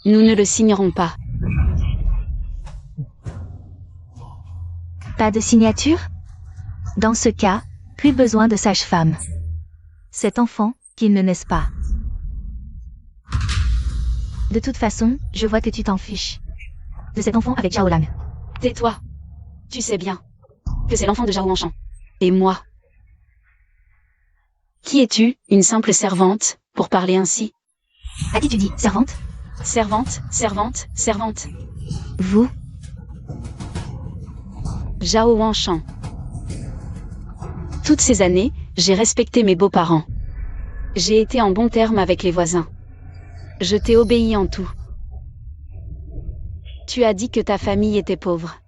Nous ne le signerons pas. Pas de signature? Dans ce cas, plus besoin de sage-femme. Cet enfant, qu'il ne naisse pas. De toute façon, je vois que tu t'en fiches. De cet enfant avec Zhao Lang. Tais-toi. Tu sais bien que c'est l'enfant de Zhao Wanshan. Et moi. Qui es-tu, une simple servante, pour parler ainsi? À qui tu dis, servante? Servante, servante, servante. Vous? Zhao Wanshan. Toutes ces années, j'ai respecté mes beaux-parents. J'ai été en bon terme avec les voisins. Je t'ai obéi en tout. Tu as dit que ta famille était pauvre.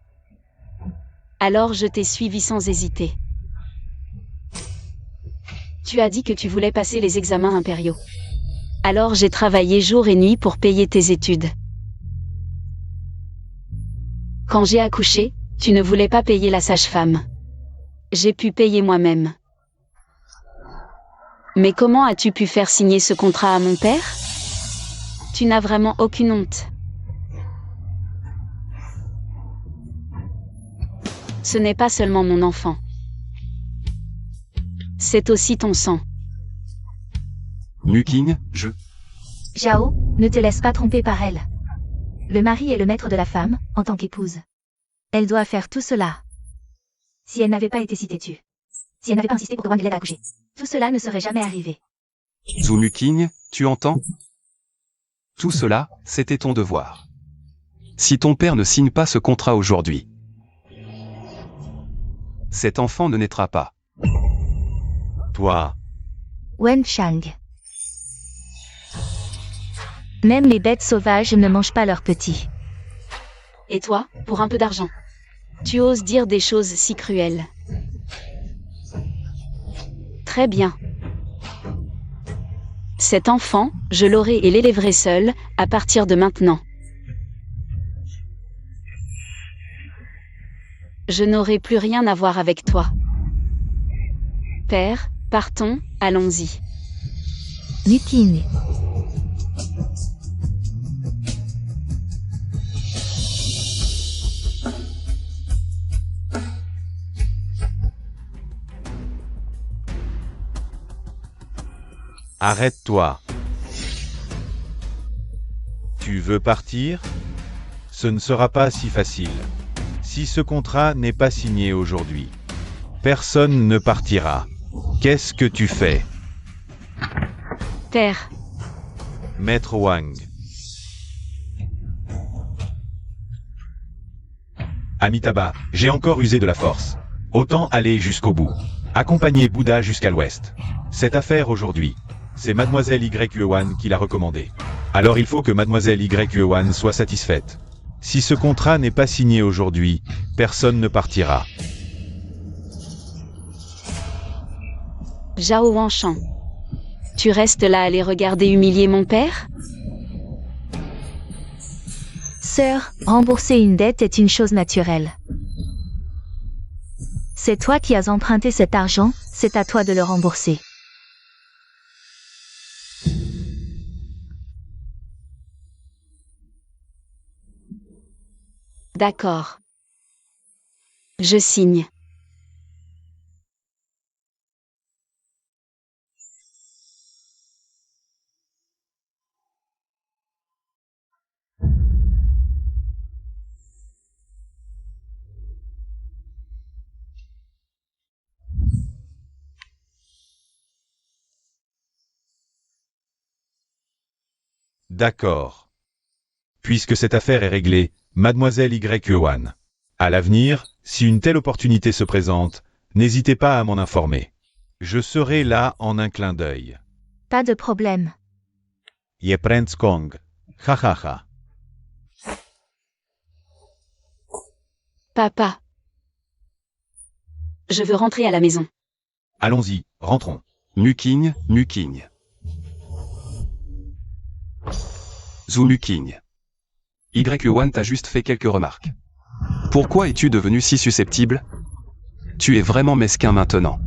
Alors je t'ai suivi sans hésiter. Tu as dit que tu voulais passer les examens impériaux. Alors j'ai travaillé jour et nuit pour payer tes études. Quand j'ai accouché, tu ne voulais pas payer la sage-femme. J'ai pu payer moi-même. Mais comment as-tu pu faire signer ce contrat à mon père? Tu n'as vraiment aucune honte. Ce n'est pas seulement mon enfant. C'est aussi ton sang. Muking, Zhao, ne te laisse pas tromper par elle. Le mari est le maître de la femme, en tant qu'épouse. Elle doit faire tout cela. Si elle n'avait pas été si têtue. Si elle n'avait pas insisté pour que Wang l'aide à accoucher. Tout cela ne serait jamais arrivé. Zhu Muking, tu entends? Tout cela, c'était ton devoir. Si ton père ne signe pas ce contrat aujourd'hui, cet enfant ne naîtra pas. Toi, Wen Chang. Même les bêtes sauvages ne mangent pas leurs petits. Et toi, pour un peu d'argent. Tu oses dire des choses si cruelles. Très bien. Cet enfant, je l'aurai et l'élèverai seul, à partir de maintenant. Je n'aurai plus rien à voir avec toi. Père, partons, allons-y. Muking. arrête-toi. Tu veux partir? Ce ne sera pas si facile. Si ce contrat n'est pas signé aujourd'hui, personne ne partira. Qu'est-ce que tu fais? Père, Maître Wang. Amitabha, j'ai encore usé de la force. Autant aller jusqu'au bout. Accompagner Bouddha jusqu'à l'ouest. Cette affaire aujourd'hui, c'est Mademoiselle Y Yuan qui l'a recommandée. Alors il faut que Mademoiselle Y Yuan soit satisfaite. Si ce contrat n'est pas signé aujourd'hui, personne ne partira. Zhao Wanshan. Tu restes là à les regarder humilier mon père? Sœur, rembourser une dette est une chose naturelle. C'est toi qui as emprunté cet argent, c'est à toi de le rembourser. D'accord. Je signe. D'accord. Puisque cette affaire est réglée, Mademoiselle Y Yuan. À l'avenir, si une telle opportunité se présente, n'hésitez pas à m'en informer. Je serai là en un clin d'œil. Pas de problème. Ye Prince Kong. Ha ha ha. Papa. Je veux rentrer à la maison. Allons-y, rentrons. Muking. Zhu Muking. Y-Yuan t'a juste fait quelques remarques. Pourquoi es-tu devenu si susceptible? Tu es vraiment mesquin maintenant.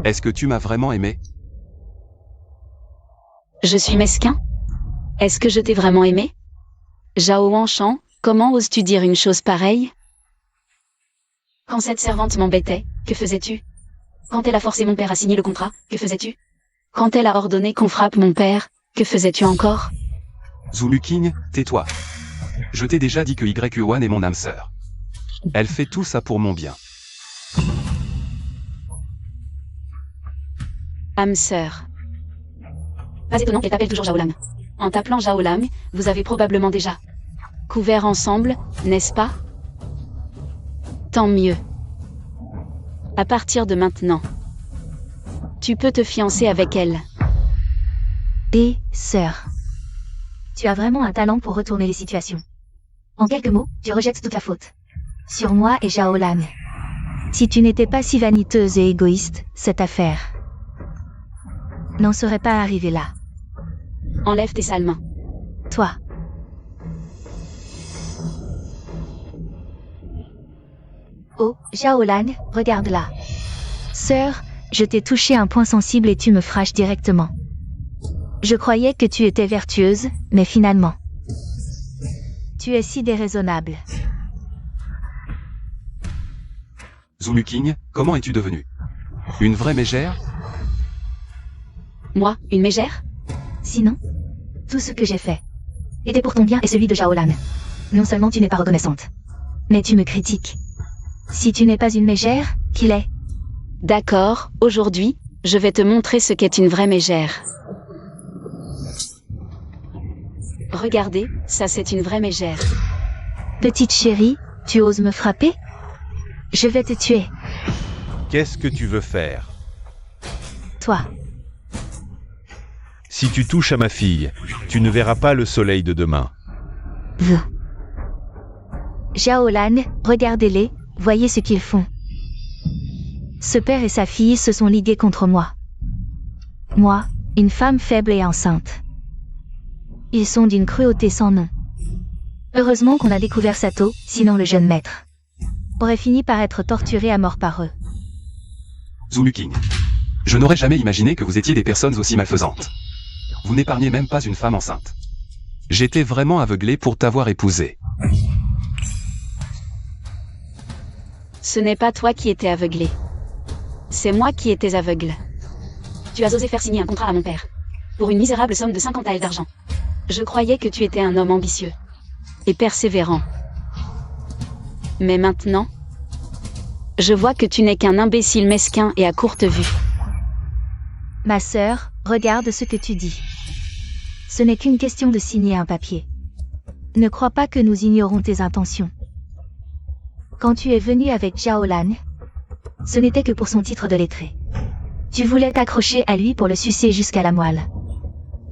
Est-ce que tu m'as vraiment aimé? Je suis mesquin? Est-ce que je t'ai vraiment aimé? Zhao Wanshan, comment oses-tu dire une chose pareille? Quand cette servante m'embêtait, que faisais-tu? Quand elle a forcé mon père à signer le contrat, que faisais-tu? Quand elle a ordonné qu'on frappe mon père, que faisais-tu encore? Zulu King, tais-toi. Je t'ai déjà dit que YU1 est mon âme sœur. Elle fait tout ça pour mon bien. Âme sœur. Pas étonnant qu'elle t'appelle toujours Zhaolam. En t'appelant Zhaolam, vous avez probablement déjà couvert ensemble, n'est-ce pas? Tant mieux. À partir de maintenant, tu peux te fiancer avec elle. Et, sœur. Tu as vraiment un talent pour retourner les situations. En quelques mots, tu rejettes toute la faute. Sur moi et Zhao Lan. Si tu n'étais pas si vaniteuse et égoïste, cette affaire n'en serait pas arrivée là. Enlève tes sales mains. Toi. Oh, Zhao Lan, regarde là. Sœur, je t'ai touché un point sensible et tu me fraches directement. Je croyais que tu étais vertueuse, mais finalement, tu es si déraisonnable. Zulu King, comment es-tu devenu? Une vraie mégère? Moi, une mégère? Sinon, tout ce que j'ai fait était pour ton bien et celui de Zhao Lan. Non seulement tu n'es pas reconnaissante, mais tu me critiques. Si tu n'es pas une mégère, qui l'est? D'accord, aujourd'hui, je vais te montrer ce qu'est une vraie mégère. Regardez, ça c'est une vraie mégère. Petite chérie, tu oses me frapper? Je vais te tuer. Qu'est-ce que tu veux faire? Toi. Si tu touches à ma fille, tu ne verras pas le soleil de demain. Vous. Zhao Lan, regardez-les, voyez ce qu'ils font. Ce père et sa fille se sont ligués contre moi. Moi, une femme faible et enceinte. Ils sont d'une cruauté sans nom. Heureusement qu'on a découvert Sato, sinon le jeune maître aurait fini par être torturé à mort par eux. Zulu King. Je n'aurais jamais imaginé que vous étiez des personnes aussi malfaisantes. Vous n'épargnez même pas une femme enceinte. J'étais vraiment aveuglé pour t'avoir épousé. Ce n'est pas toi qui étais aveuglé. C'est moi qui étais aveugle. Tu as osé faire signer un contrat à mon père. Pour une misérable somme de 50 taels d'argent. Je croyais que tu étais un homme ambitieux. Et persévérant. Mais maintenant, je vois que tu n'es qu'un imbécile mesquin et à courte vue. Ma sœur, regarde ce que tu dis. Ce n'est qu'une question de signer un papier. Ne crois pas que nous ignorons tes intentions. Quand tu es venu avec Zhao Lan, ce n'était que pour son titre de lettré. Tu voulais t'accrocher à lui pour le sucer jusqu'à la moelle.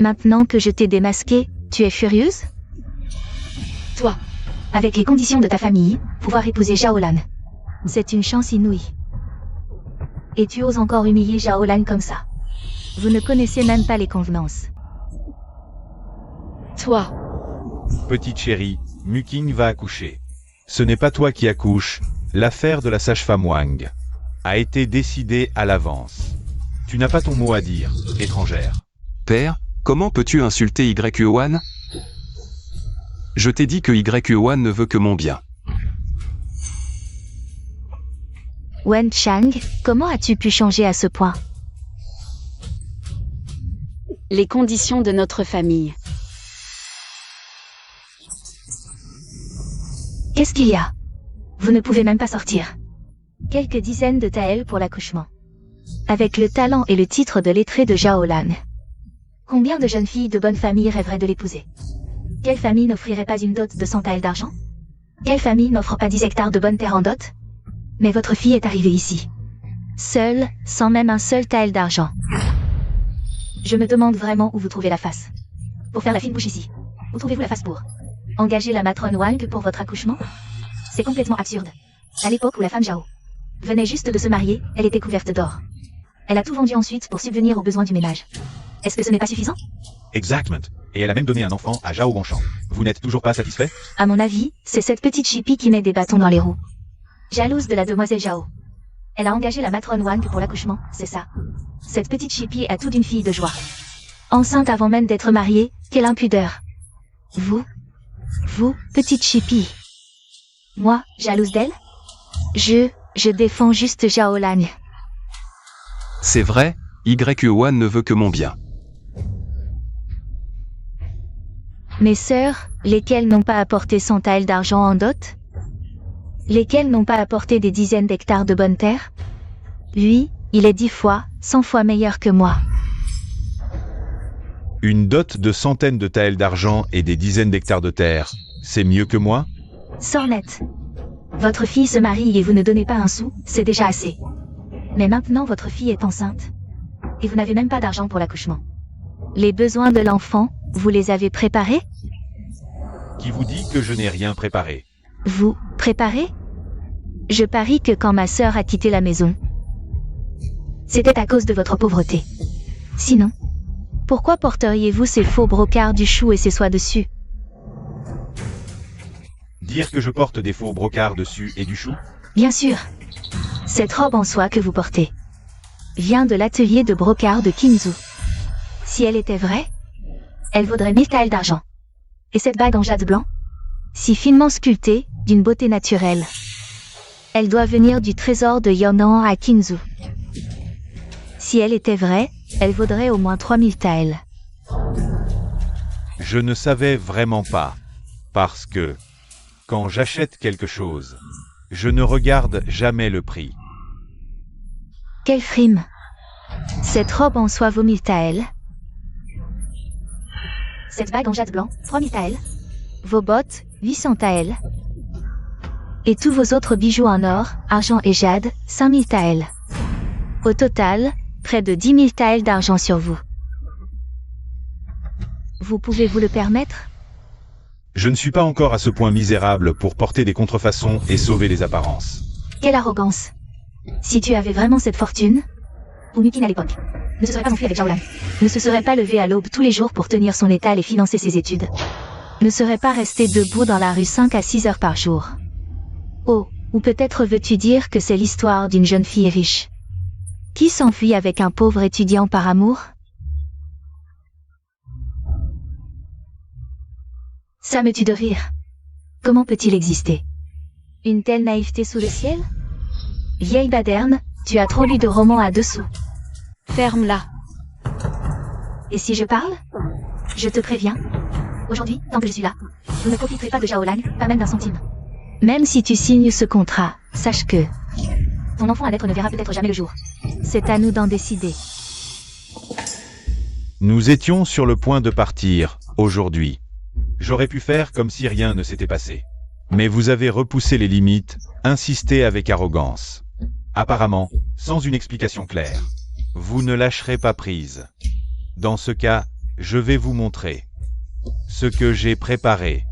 Maintenant que je t'ai démasqué, tu es furieuse? Toi, avec les conditions de ta famille, pouvoir épouser Zhao Lan. C'est une chance inouïe. Et tu oses encore humilier Zhao Lan comme ça. Vous ne connaissez même pas les convenances. toi, Petite chérie, Muking va accoucher. Ce n'est pas toi qui accouches, l'affaire de la sage-femme Wang a été décidée à l'avance. Tu n'as pas ton mot à dire, étrangère. Père, comment peux-tu insulter YU1? Je t'ai dit que YU1 ne veut que mon bien. Wen Chang, comment as-tu pu changer à ce point? les conditions de notre famille. Qu'est-ce qu'il y a? Vous ne pouvez même pas sortir. Quelques dizaines de taels pour l'accouchement. Avec le talent et le titre de lettré de Zhao Lan. Combien de jeunes filles de bonne famille rêveraient de l'épouser? Quelle famille n'offrirait pas une dot de 100 taels d'argent? Quelle famille n'offre pas 10 hectares de bonne terre en dot? Mais votre fille est arrivée ici. Seule, sans même un seul tael d'argent. Je me demande vraiment où vous trouvez la face. Pour faire la fine bouche ici. Où trouvez-vous la face pour engager la matrone Wang pour votre accouchement? C'est complètement absurde. À l'époque où la femme Zhao venait juste de se marier, elle était couverte d'or. Elle a tout vendu ensuite pour subvenir aux besoins du ménage. Est-ce que ce n'est pas suffisant? Exactement. Et elle a même donné un enfant à Zhao Wanshan. Vous n'êtes toujours pas satisfait? À mon avis, c'est cette petite chipie qui met des bâtons dans les roues. Jalouse de la demoiselle Zhao. Elle a engagé la matrone Wang pour l'accouchement, c'est ça. Cette petite chipie a tout d'une fille de joie. Enceinte avant même d'être mariée, Quelle impudeur. Vous, petite chipie. Moi, jalouse d'elle? Je défends juste Xiaolan. C'est vrai, Yuan ne veut que mon bien. Mes sœurs, lesquelles n'ont pas apporté 100 taels d'argent en dot? Lesquelles n'ont pas apporté des dizaines d'hectares de bonne terre? Lui, il est 10 fois, 100 fois meilleur que moi. Une dot de centaines de taels d'argent et des dizaines d'hectares de terre, c'est mieux que moi? Sornette. Votre fille se marie et vous ne donnez pas un sou, c'est déjà assez. Mais maintenant votre fille est enceinte. Et vous n'avez même pas d'argent pour l'accouchement. Les besoins de l'enfant, vous les avez préparés? Qui vous dit que je n'ai rien préparé? Vous, préparez? Je parie que quand ma sœur a quitté la maison, c'était à cause de votre pauvreté. Sinon, pourquoi porteriez-vous ces faux brocarts du chou et ces soies dessus? Dire que je porte des faux brocarts dessus et du chou? Bien sûr. Cette robe en soie que vous portez vient de l'atelier de brocart de Kinzu. Si elle était vraie, elle vaudrait 1000 taels d'argent. Et cette bague en jade blanc, si finement sculptée, d'une beauté naturelle, elle doit venir du trésor de Yonan à Kinzu. Si elle était vraie, elle vaudrait au moins 3000 taels. Je ne savais vraiment pas. Parce que, quand j'achète quelque chose, je ne regarde jamais le prix. Quelle frime! Cette robe en soie vaut 1000 taels. Cette bague en jade blanc, 3000 taels. Vos bottes, 800 taels. Et tous vos autres bijoux en or, argent et jade, 5000 taels. Au total, près de 10 000 taels d'argent sur vous. Vous pouvez vous le permettre? Je ne suis pas encore à ce point misérable pour porter des contrefaçons et sauver les apparences. Quelle arrogance! Si tu avais vraiment cette fortune, ou Mukin à l'époque, ne se serait pas enfui avec Xiaolan, ne se serait pas levé à l'aube tous les jours pour tenir son étal et financer ses études, ne serait pas resté debout dans la rue 5 à 6 heures par jour. Oh, ou peut-être veux-tu dire que c'est l'histoire d'une jeune fille riche qui s'enfuit avec un pauvre étudiant par amour? Ça me tue de rire. Comment peut-il exister une telle naïveté sous le ciel? Vieille baderne, tu as trop lu de romans à dessous. Ferme-la. Et si je parle? Je te préviens. Aujourd'hui, tant que je suis là, je ne profiterai pas de Xiaolan, pas même d'un centime. Même si tu signes ce contrat, sache que ton enfant à lettres ne verra peut-être jamais le jour. C'est à nous d'en décider. Nous étions sur le point de partir, aujourd'hui. J'aurais pu faire comme si rien ne s'était passé. Mais vous avez repoussé les limites, insisté avec arrogance. Apparemment, sans une explication claire. Vous ne lâcherez pas prise. Dans ce cas, je vais vous montrer ce que j'ai préparé,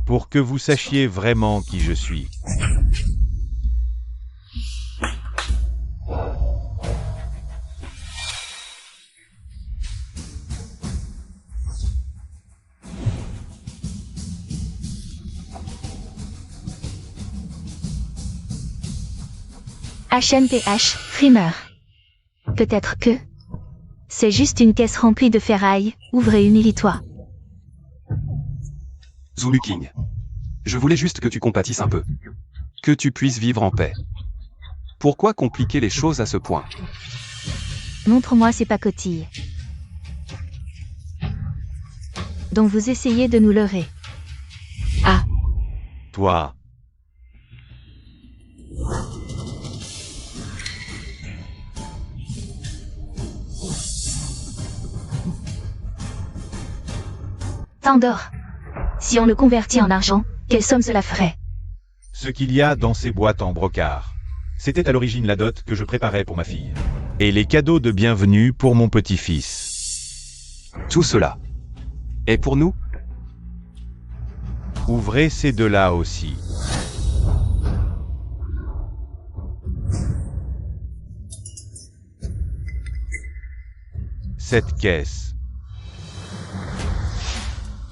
pour que vous sachiez vraiment qui je suis. HNPH, frimeur. Peut-être que c'est juste une caisse remplie de ferraille, ouvrez humilie-toi. Zulu King. Je voulais juste que tu compatisses un peu. Que tu puisses vivre en paix. Pourquoi compliquer les choses à ce point? Montre-moi ces pacotilles dont vous essayez de nous leurrer. Ah, Toi, Tant d'or. Si on le convertit en argent, quelle somme cela ferait? ce qu'il y a dans ces boîtes en brocart, c'était à l'origine la dot que je préparais pour ma fille. Et les cadeaux de bienvenue pour mon petit-fils. Tout cela est pour nous? Ouvrez ces deux-là aussi. Cette caisse.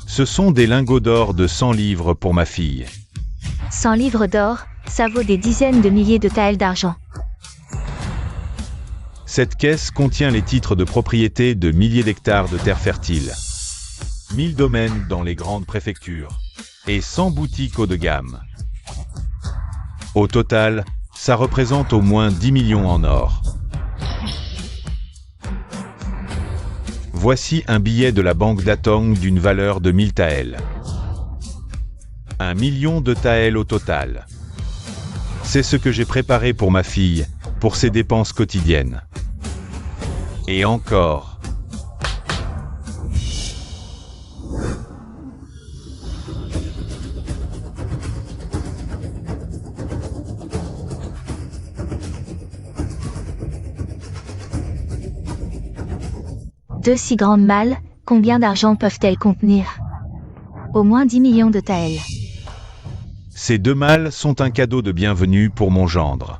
Ce sont des lingots d'or de 100 livres pour ma fille. 100 livres d'or, ça vaut des dizaines de milliers de taels d'argent. Cette caisse contient les titres de propriété de milliers d'hectares de terres fertiles. 1000 domaines dans les grandes préfectures. Et 100 boutiques haut de gamme. Au total, ça représente au moins 10 millions en or. Voici un billet de la banque d'Atong d'une valeur de 1000 taels. 1 million de taels au total. C'est ce que j'ai préparé pour ma fille, pour ses dépenses quotidiennes. Et encore. Deux si grandes malles, combien d'argent peuvent-elles contenir? Au moins 10 millions de taels. Ces 2 malles sont un cadeau de bienvenue pour mon gendre.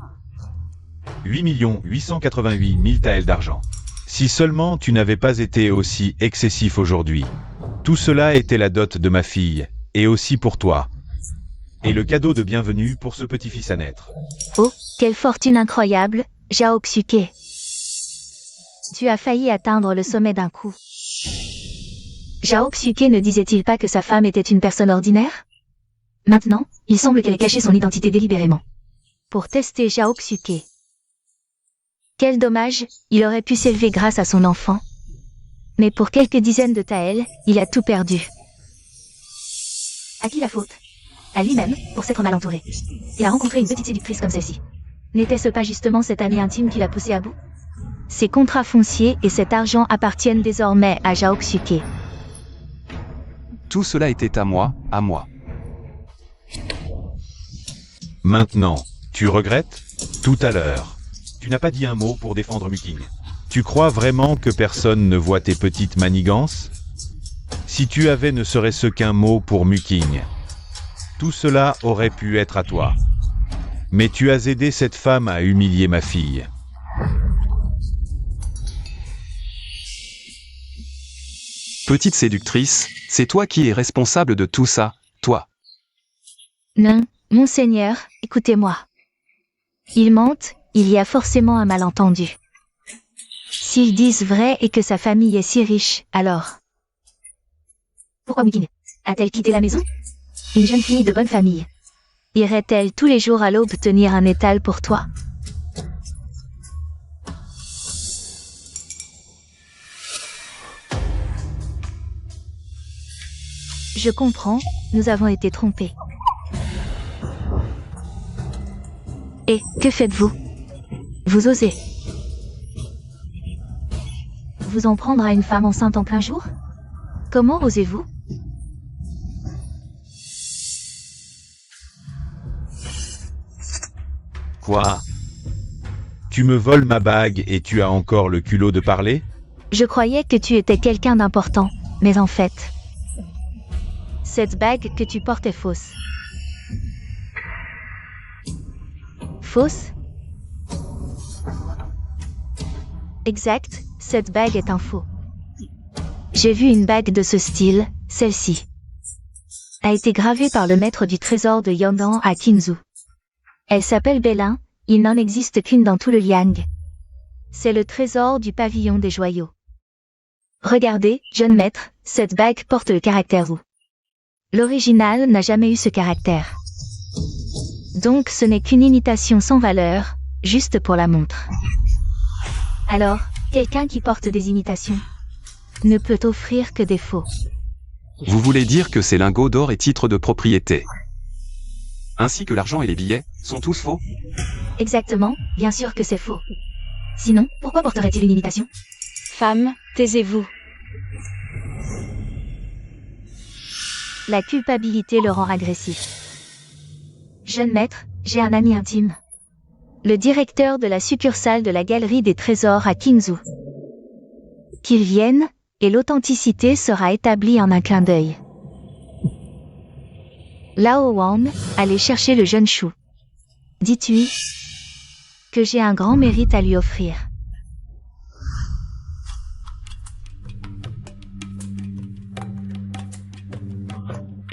8 888 000 taels d'argent. Si seulement tu n'avais pas été aussi excessif aujourd'hui. Tout cela était la dot de ma fille, et aussi pour toi. Et le cadeau de bienvenue pour ce petit-fils à naître. Oh, quelle fortune incroyable, Zhao Xuke. Tu as failli atteindre le sommet d'un coup. Zhao Xuke ne disait-il pas que sa femme était une personne ordinaire? Maintenant, il semble qu'elle ait caché son identité délibérément. Pour tester Zhao Xuke. Quel dommage, il aurait pu s'élever grâce à son enfant. Mais pour quelques dizaines de taels, il a tout perdu. À qui la faute? À lui-même, pour s'être mal entouré. Il a rencontré une petite séductrice comme celle-ci. N'était-ce pas justement cette amie intime qui l'a poussé à bout? Ces contrats fonciers et cet argent appartiennent désormais à Zhao Xuke. Tout cela était à moi, à moi. Maintenant, tu regrettes? Tout à l'heure. Tu n'as pas dit un mot pour défendre Muking. Tu crois vraiment que personne ne voit tes petites manigances? Si tu avais ne serait-ce qu'un mot pour Muking, tout cela aurait pu être à toi. Mais tu as aidé cette femme à humilier ma fille. Petite séductrice, c'est toi qui es responsable de tout ça, toi. Non, monseigneur, écoutez-moi. Ils mentent, il y a forcément un malentendu. S'ils disent vrai et que sa famille est si riche, alors... Pourquoi Muking a-t-elle quitté la maison? Une jeune fille de bonne famille. Irait-elle tous les jours à l'aube tenir un étal pour toi? Je comprends, nous avons été trompés. Et, que faites-vous? Vous osez vous en prendre à une femme enceinte en plein jour? Comment osez-vous? Quoi? Tu me voles ma bague et tu as encore le culot de parler? Je croyais que tu étais quelqu'un d'important, mais en fait... Cette bague que tu portes est fausse. Fausse? Exact, cette bague est un faux. J'ai vu une bague de ce style, celle-ci. A été gravée par le maître du trésor de Yangdan à Qinzhou. Elle s'appelle Belin, il n'en existe qu'une dans tout le Liang. C'est le trésor du pavillon des joyaux. Regardez, jeune maître, cette bague porte le caractère Wu. L'original n'a jamais eu ce caractère. Donc ce n'est qu'une imitation sans valeur, juste pour la montre. Alors, quelqu'un qui porte des imitations ne peut offrir que des faux. Vous voulez dire que ces lingots d'or et titres de propriété, ainsi que l'argent et les billets, sont tous faux? Exactement, bien sûr que c'est faux. Sinon, pourquoi porterait-il une imitation? Femme, taisez-vous. La culpabilité le rend agressif. Jeune maître, j'ai un ami intime. Le directeur de la succursale de la Galerie des Trésors à Qinzhou. Qu'il vienne, et l'authenticité sera établie en un clin d'œil. Lao Wan, allez chercher le jeune Shu. Dites-lui que j'ai un grand mérite à lui offrir.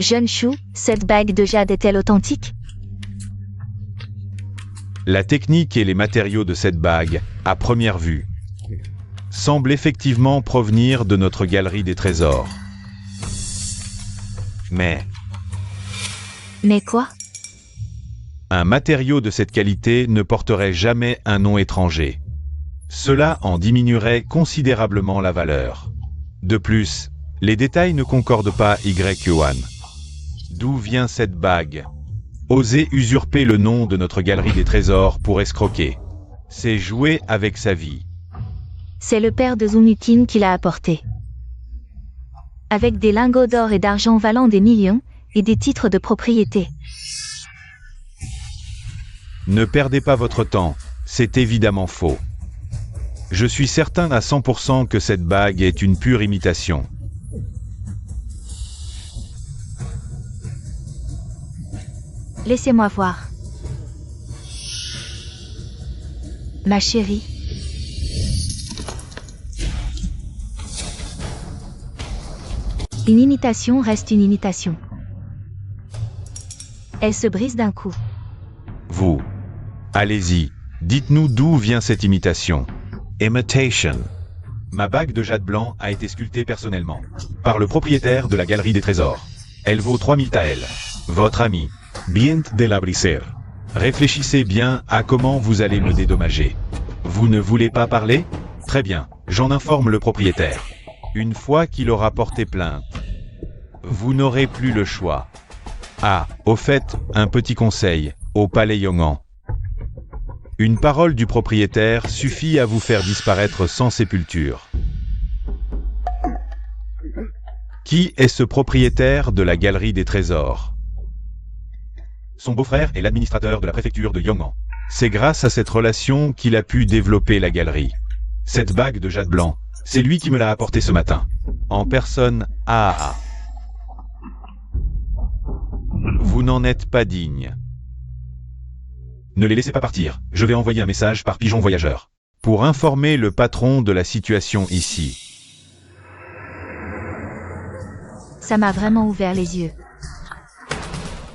Jeune Shu, cette bague de jade est-elle authentique? La technique et les matériaux de cette bague, à première vue, semblent effectivement provenir de notre galerie des trésors. Mais Mais quoi? un matériau de cette qualité ne porterait jamais un nom étranger. Cela en diminuerait considérablement la valeur. De plus, les détails ne concordent pas Y1. D'où vient cette bague? Oser usurper le nom de notre galerie des trésors pour escroquer. C'est jouer avec sa vie. C'est le père de Zumukin qui l'a apporté. Avec des lingots d'or et d'argent valant des millions, et des titres de propriété. Ne perdez pas votre temps, c'est évidemment faux. Je suis certain à 100% que cette bague est une pure imitation. Laissez-moi voir. Ma chérie. Une imitation reste une imitation. Elle se brise d'un coup. Vous. Allez-y, dites-nous d'où vient cette imitation. Imitation. Ma bague de jade blanc a été sculptée personnellement par le propriétaire de la galerie des trésors. Elle vaut 3000 taels. Votre ami, Bient de la Briser. Réfléchissez bien à comment vous allez me dédommager. Vous ne voulez pas parler? Très bien, j'en informe le propriétaire. Une fois qu'il aura porté plainte, vous n'aurez plus le choix. Ah, au fait, un petit conseil, au palais Yongan. Une parole du propriétaire suffit à vous faire disparaître sans sépulture. Qui est ce propriétaire de la galerie des trésors? Son beau-frère est l'administrateur de la préfecture de Yongan. C'est grâce à cette relation qu'il a pu développer la galerie. Cette bague de jade blanc, c'est lui qui me l'a apportée ce matin. En personne à. Vous n'en êtes pas digne. Ne les laissez pas partir, je vais envoyer un message par pigeon voyageur. Pour informer le patron de la situation ici. Ça m'a vraiment ouvert les yeux.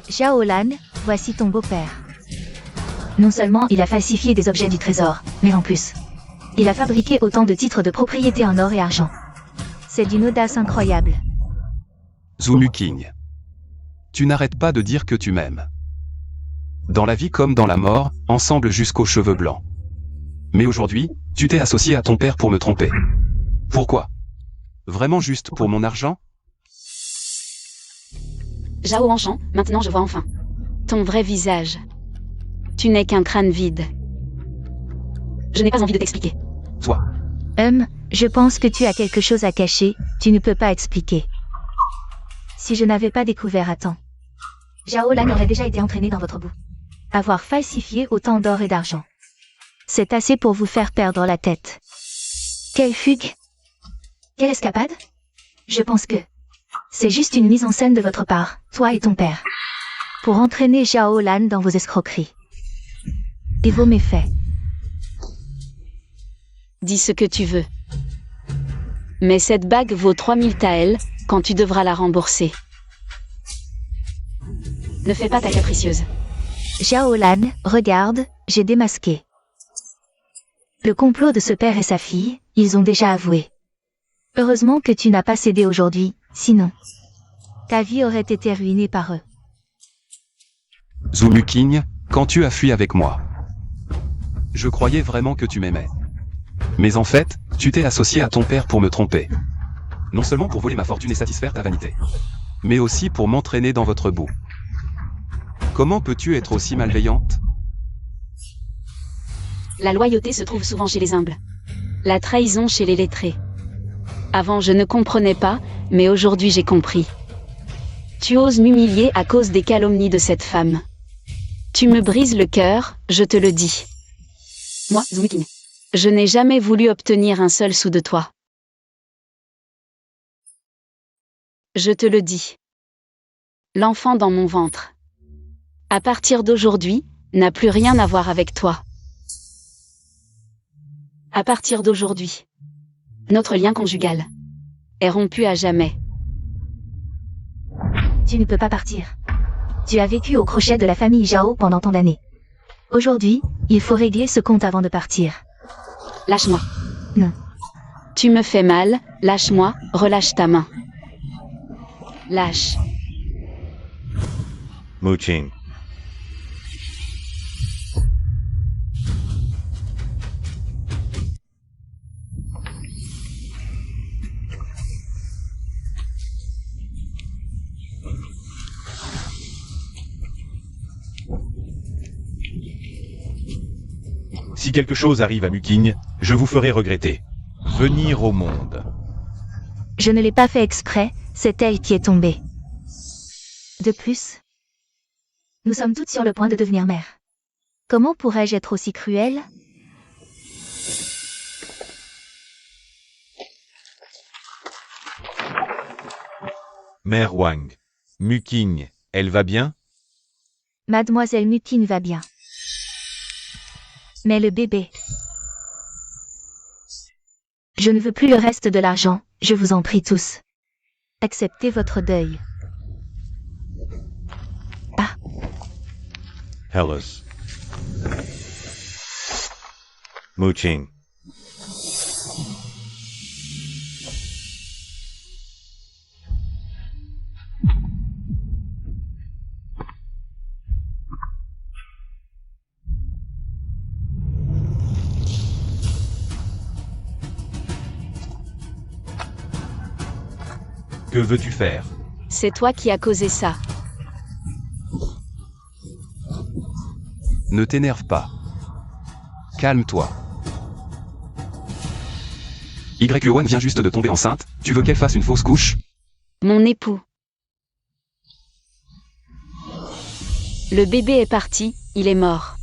Zhao Lan, voici ton beau-père. Non seulement il a falsifié des objets du trésor, mais en plus, il a fabriqué autant de titres de propriété en or et argent. C'est d'une audace incroyable. Zumuking. Tu n'arrêtes pas de dire que tu m'aimes. Dans la vie comme dans la mort, ensemble jusqu'aux cheveux blancs. Mais aujourd'hui, tu t'es associé à ton père pour me tromper. Pourquoi? Vraiment juste pour mon argent? Zhao Enchant, maintenant je vois enfin ton vrai visage. Tu n'es qu'un crâne vide. Je n'ai pas envie de t'expliquer. Toi. Je pense que tu as quelque chose à cacher, tu ne peux pas expliquer. Si je n'avais pas découvert à temps, Zhao Lan aurait déjà été entraîné dans votre bout. Avoir falsifié autant d'or et d'argent. C'est assez pour vous faire perdre la tête. Quelle fugue! Quelle escapade? Je pense que c'est juste une mise en scène de votre part, toi et ton père, pour entraîner Zhao Lan dans vos escroqueries et vos méfaits. Dis ce que tu veux. Mais cette bague vaut 3000 taels, quand tu devras la rembourser. Ne fais pas ta capricieuse. Zhao Lan, regarde, j'ai démasqué. Le complot de ce père et sa fille, ils ont déjà avoué. Heureusement que tu n'as pas cédé aujourd'hui, sinon ta vie aurait été ruinée par eux. Zumuking, quand tu as fui avec moi, je croyais vraiment que tu m'aimais. Mais en fait, tu t'es associé à ton père pour me tromper. Non seulement pour voler ma fortune et satisfaire ta vanité, mais aussi pour m'entraîner dans votre bout. Comment peux-tu être aussi malveillante? La loyauté se trouve souvent chez les humbles. La trahison chez les lettrés. Avant je ne comprenais pas, mais aujourd'hui j'ai compris. Tu oses m'humilier à cause des calomnies de cette femme. Tu me brises le cœur, je te le dis. Moi, Zumuking, je n'ai jamais voulu obtenir un seul sou de toi. Je te le dis. L'enfant dans mon ventre, à partir d'aujourd'hui, n'a plus rien à voir avec toi. À partir d'aujourd'hui, notre lien conjugal est rompu à jamais. Tu ne peux pas partir. Tu as vécu au crochet de la famille Zhao pendant tant d'années. Aujourd'hui, il faut régler ce compte avant de partir. Lâche-moi. Non. Tu me fais mal, lâche-moi, relâche ta main. Lâche. Muqing. Si quelque chose arrive à Muqing, je vous ferai regretter. Venir au monde. Je ne l'ai pas fait exprès, c'est elle qui est tombée. De plus, nous sommes toutes sur le point de devenir mères. Comment pourrais-je être aussi cruelle? Mère Wang. Muqing, elle va bien? Mademoiselle Muqing va bien. Mais le bébé... Je ne veux plus le reste de l'argent, je vous en prie tous. Acceptez votre deuil. Ah, Hellas. Muqing. Que veux-tu faire? C'est toi qui as causé ça. Ne t'énerve pas. Calme-toi. Yuan vient juste de tomber enceinte, tu veux qu'elle fasse une fausse couche? Mon époux. Le bébé est parti, il est mort.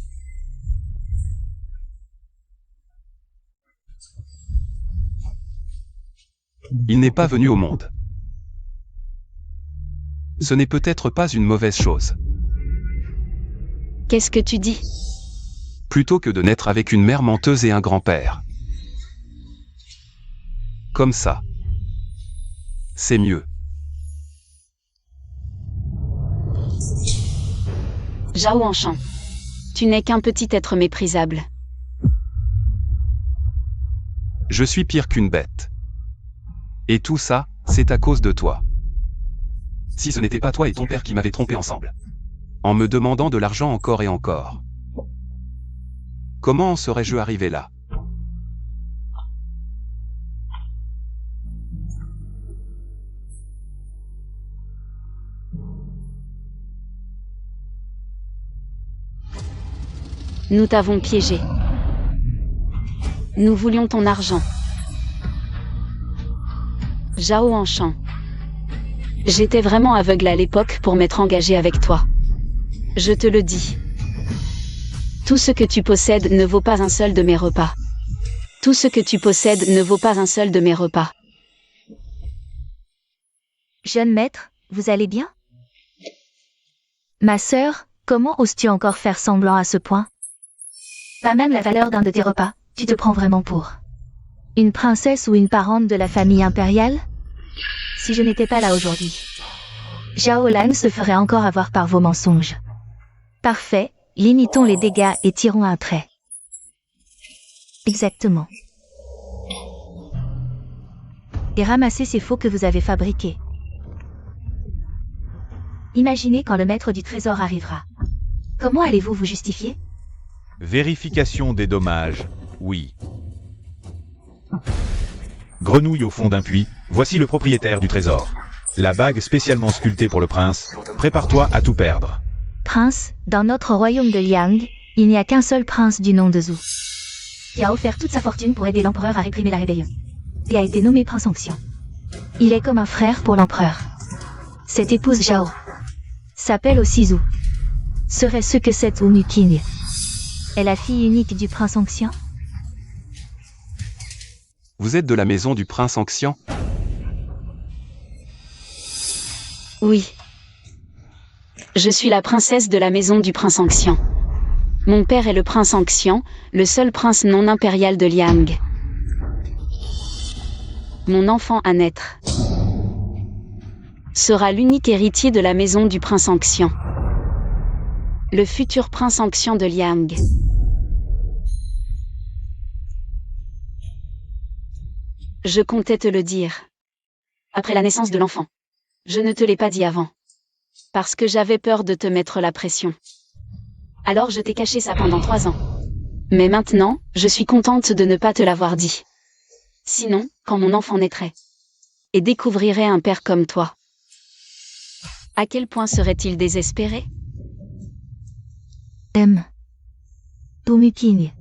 Il n'est pas venu au monde. Ce n'est peut-être pas une mauvaise chose. Qu'est-ce que tu dis? Plutôt que de naître avec une mère menteuse et un grand-père. Comme ça. C'est mieux. Zhao Anshan. Tu n'es qu'un petit être méprisable. Je suis pire qu'une bête. Et tout ça, c'est à cause de toi. Si ce n'était pas toi et ton père qui m'avaient trompé ensemble. En me demandant de l'argent encore et encore. Comment en serais-je arrivé là? Nous t'avons piégé. Nous voulions ton argent. Zhao Anshan. J'étais vraiment aveugle à l'époque pour m'être engagée avec toi. Je te le dis. Tout ce que tu possèdes ne vaut pas un seul de mes repas. Tout ce que tu possèdes ne vaut pas un seul de mes repas. jeune maître, vous allez bien? Ma sœur, comment oses-tu encore faire semblant à ce point? Pas même la valeur d'un de tes repas, tu te prends vraiment pour une princesse ou une parente de la famille impériale? Si je n'étais pas là aujourd'hui, Zhao Lan se ferait encore avoir par vos mensonges. Parfait, limitons les dégâts et tirons un trait. Exactement. Et ramassez ces faux que vous avez fabriqués. Imaginez quand le maître du trésor arrivera. Comment allez-vous vous justifier? Vérification des dommages, oui. Grenouille au fond d'un puits, voici le propriétaire du trésor. La bague spécialement sculptée pour le prince, prépare-toi à tout perdre. Prince, dans notre royaume de Liang, il n'y a qu'un seul prince du nom de Zhou, qui a offert toute sa fortune pour aider l'empereur à réprimer la rébellion, et a été nommé prince Onxian. Il est comme un frère pour l'empereur. Cette épouse Zhao s'appelle aussi Zhou. Serait ce que cette Wu Muqing est la fille unique du prince Onxian? Vous êtes de la maison du prince Onxian? Oui. Je suis la princesse de la maison du prince Onxian. Mon père est le prince Onxian, le seul prince non impérial de Liang. Mon enfant à naître sera l'unique héritier de la maison du prince Onxian. Le futur prince Onxian de Liang. Je comptais te le dire. Après la naissance de l'enfant. Je ne te l'ai pas dit avant. Parce que j'avais peur de te mettre la pression. Alors je t'ai caché ça pendant 3 ans. Mais maintenant, je suis contente de ne pas te l'avoir dit. Sinon, quand mon enfant naîtrait et découvrirait un père comme toi, à quel point serait-il désespéré? Tommy King.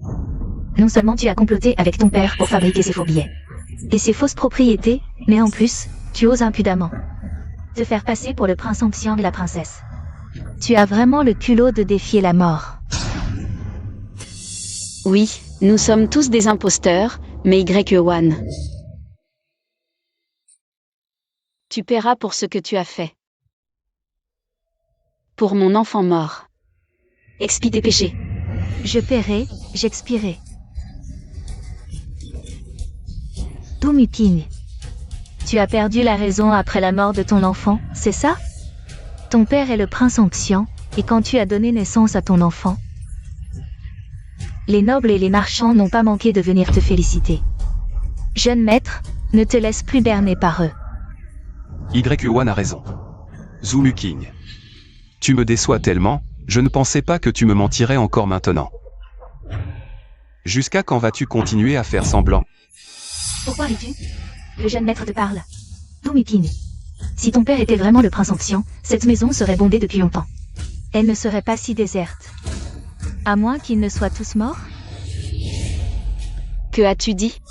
Non seulement tu as comploté avec ton père pour fabriquer ces faux billets et ces fausses propriétés, mais en plus, tu oses impudemment te faire passer pour le prince onction de la princesse. Tu as vraiment le culot de défier la mort. Oui, nous sommes tous des imposteurs, mais Y1. Tu paieras pour ce que tu as fait. Pour mon enfant mort. Expie tes péchés. Je paierai, j'expierai. Tommy King. Tu as perdu la raison après la mort de ton enfant, c'est ça? Ton père est le prince onction, et quand tu as donné naissance à ton enfant, les nobles et les marchands n'ont pas manqué de venir te féliciter. Jeune maître, ne te laisse plus berner par eux. Y1 a raison. Zoomu King. Tu me déçois tellement, je ne pensais pas que tu me mentirais encore maintenant. Jusqu'à quand vas-tu continuer à faire semblant? Pourquoi ris-tu? Le jeune maître te parle. Tommy King. Si ton père était vraiment le prince onction, cette maison serait bondée depuis longtemps. Elle ne serait pas si déserte. À moins qu'ils ne soient tous morts? Que as-tu dit?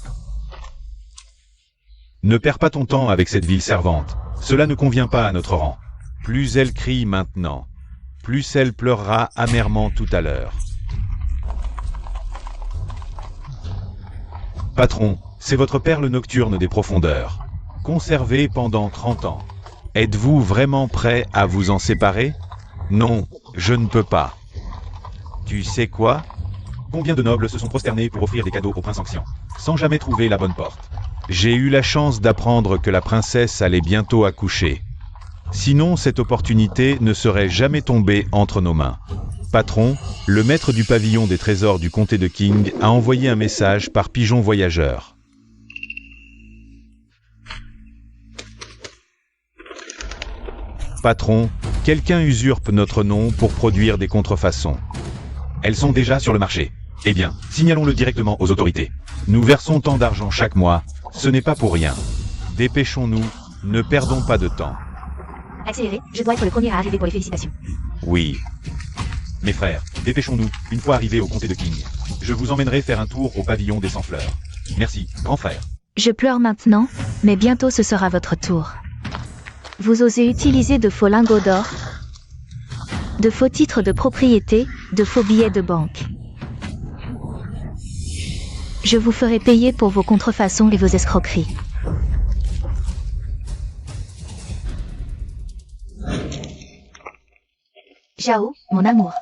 Ne perds pas ton temps avec cette ville servante. Cela ne convient pas à notre rang. Plus elle crie maintenant, plus elle pleurera amèrement tout à l'heure. Patron, c'est votre perle nocturne des profondeurs. Conservée pendant 30 ans. Êtes-vous vraiment prêt à vous en séparer? Non, je ne peux pas. Tu sais quoi? Combien de nobles se sont prosternés pour offrir des cadeaux au prince onction, sans jamais trouver la bonne porte? J'ai eu la chance d'apprendre que la princesse allait bientôt accoucher. Sinon, cette opportunité ne serait jamais tombée entre nos mains. Patron, le maître du pavillon des trésors du comté de King a envoyé un message par pigeon voyageur. Patron, quelqu'un usurpe notre nom pour produire des contrefaçons. Elles sont déjà sur le marché. Eh bien, signalons-le directement aux autorités. Nous versons tant d'argent chaque mois, ce n'est pas pour rien. Dépêchons-nous, ne perdons pas de temps. Accélérez, je dois être le premier à arriver pour les félicitations. Oui. Mes frères, dépêchons-nous, une fois arrivés au comté de King. Je vous emmènerai faire un tour au pavillon des 100 fleurs. Merci, grand frère. Je pleure maintenant, mais bientôt ce sera votre tour. Vous osez utiliser de faux lingots d'or, de faux titres de propriété, de faux billets de banque. Je vous ferai payer pour vos contrefaçons et vos escroqueries. Zhao, mon amour.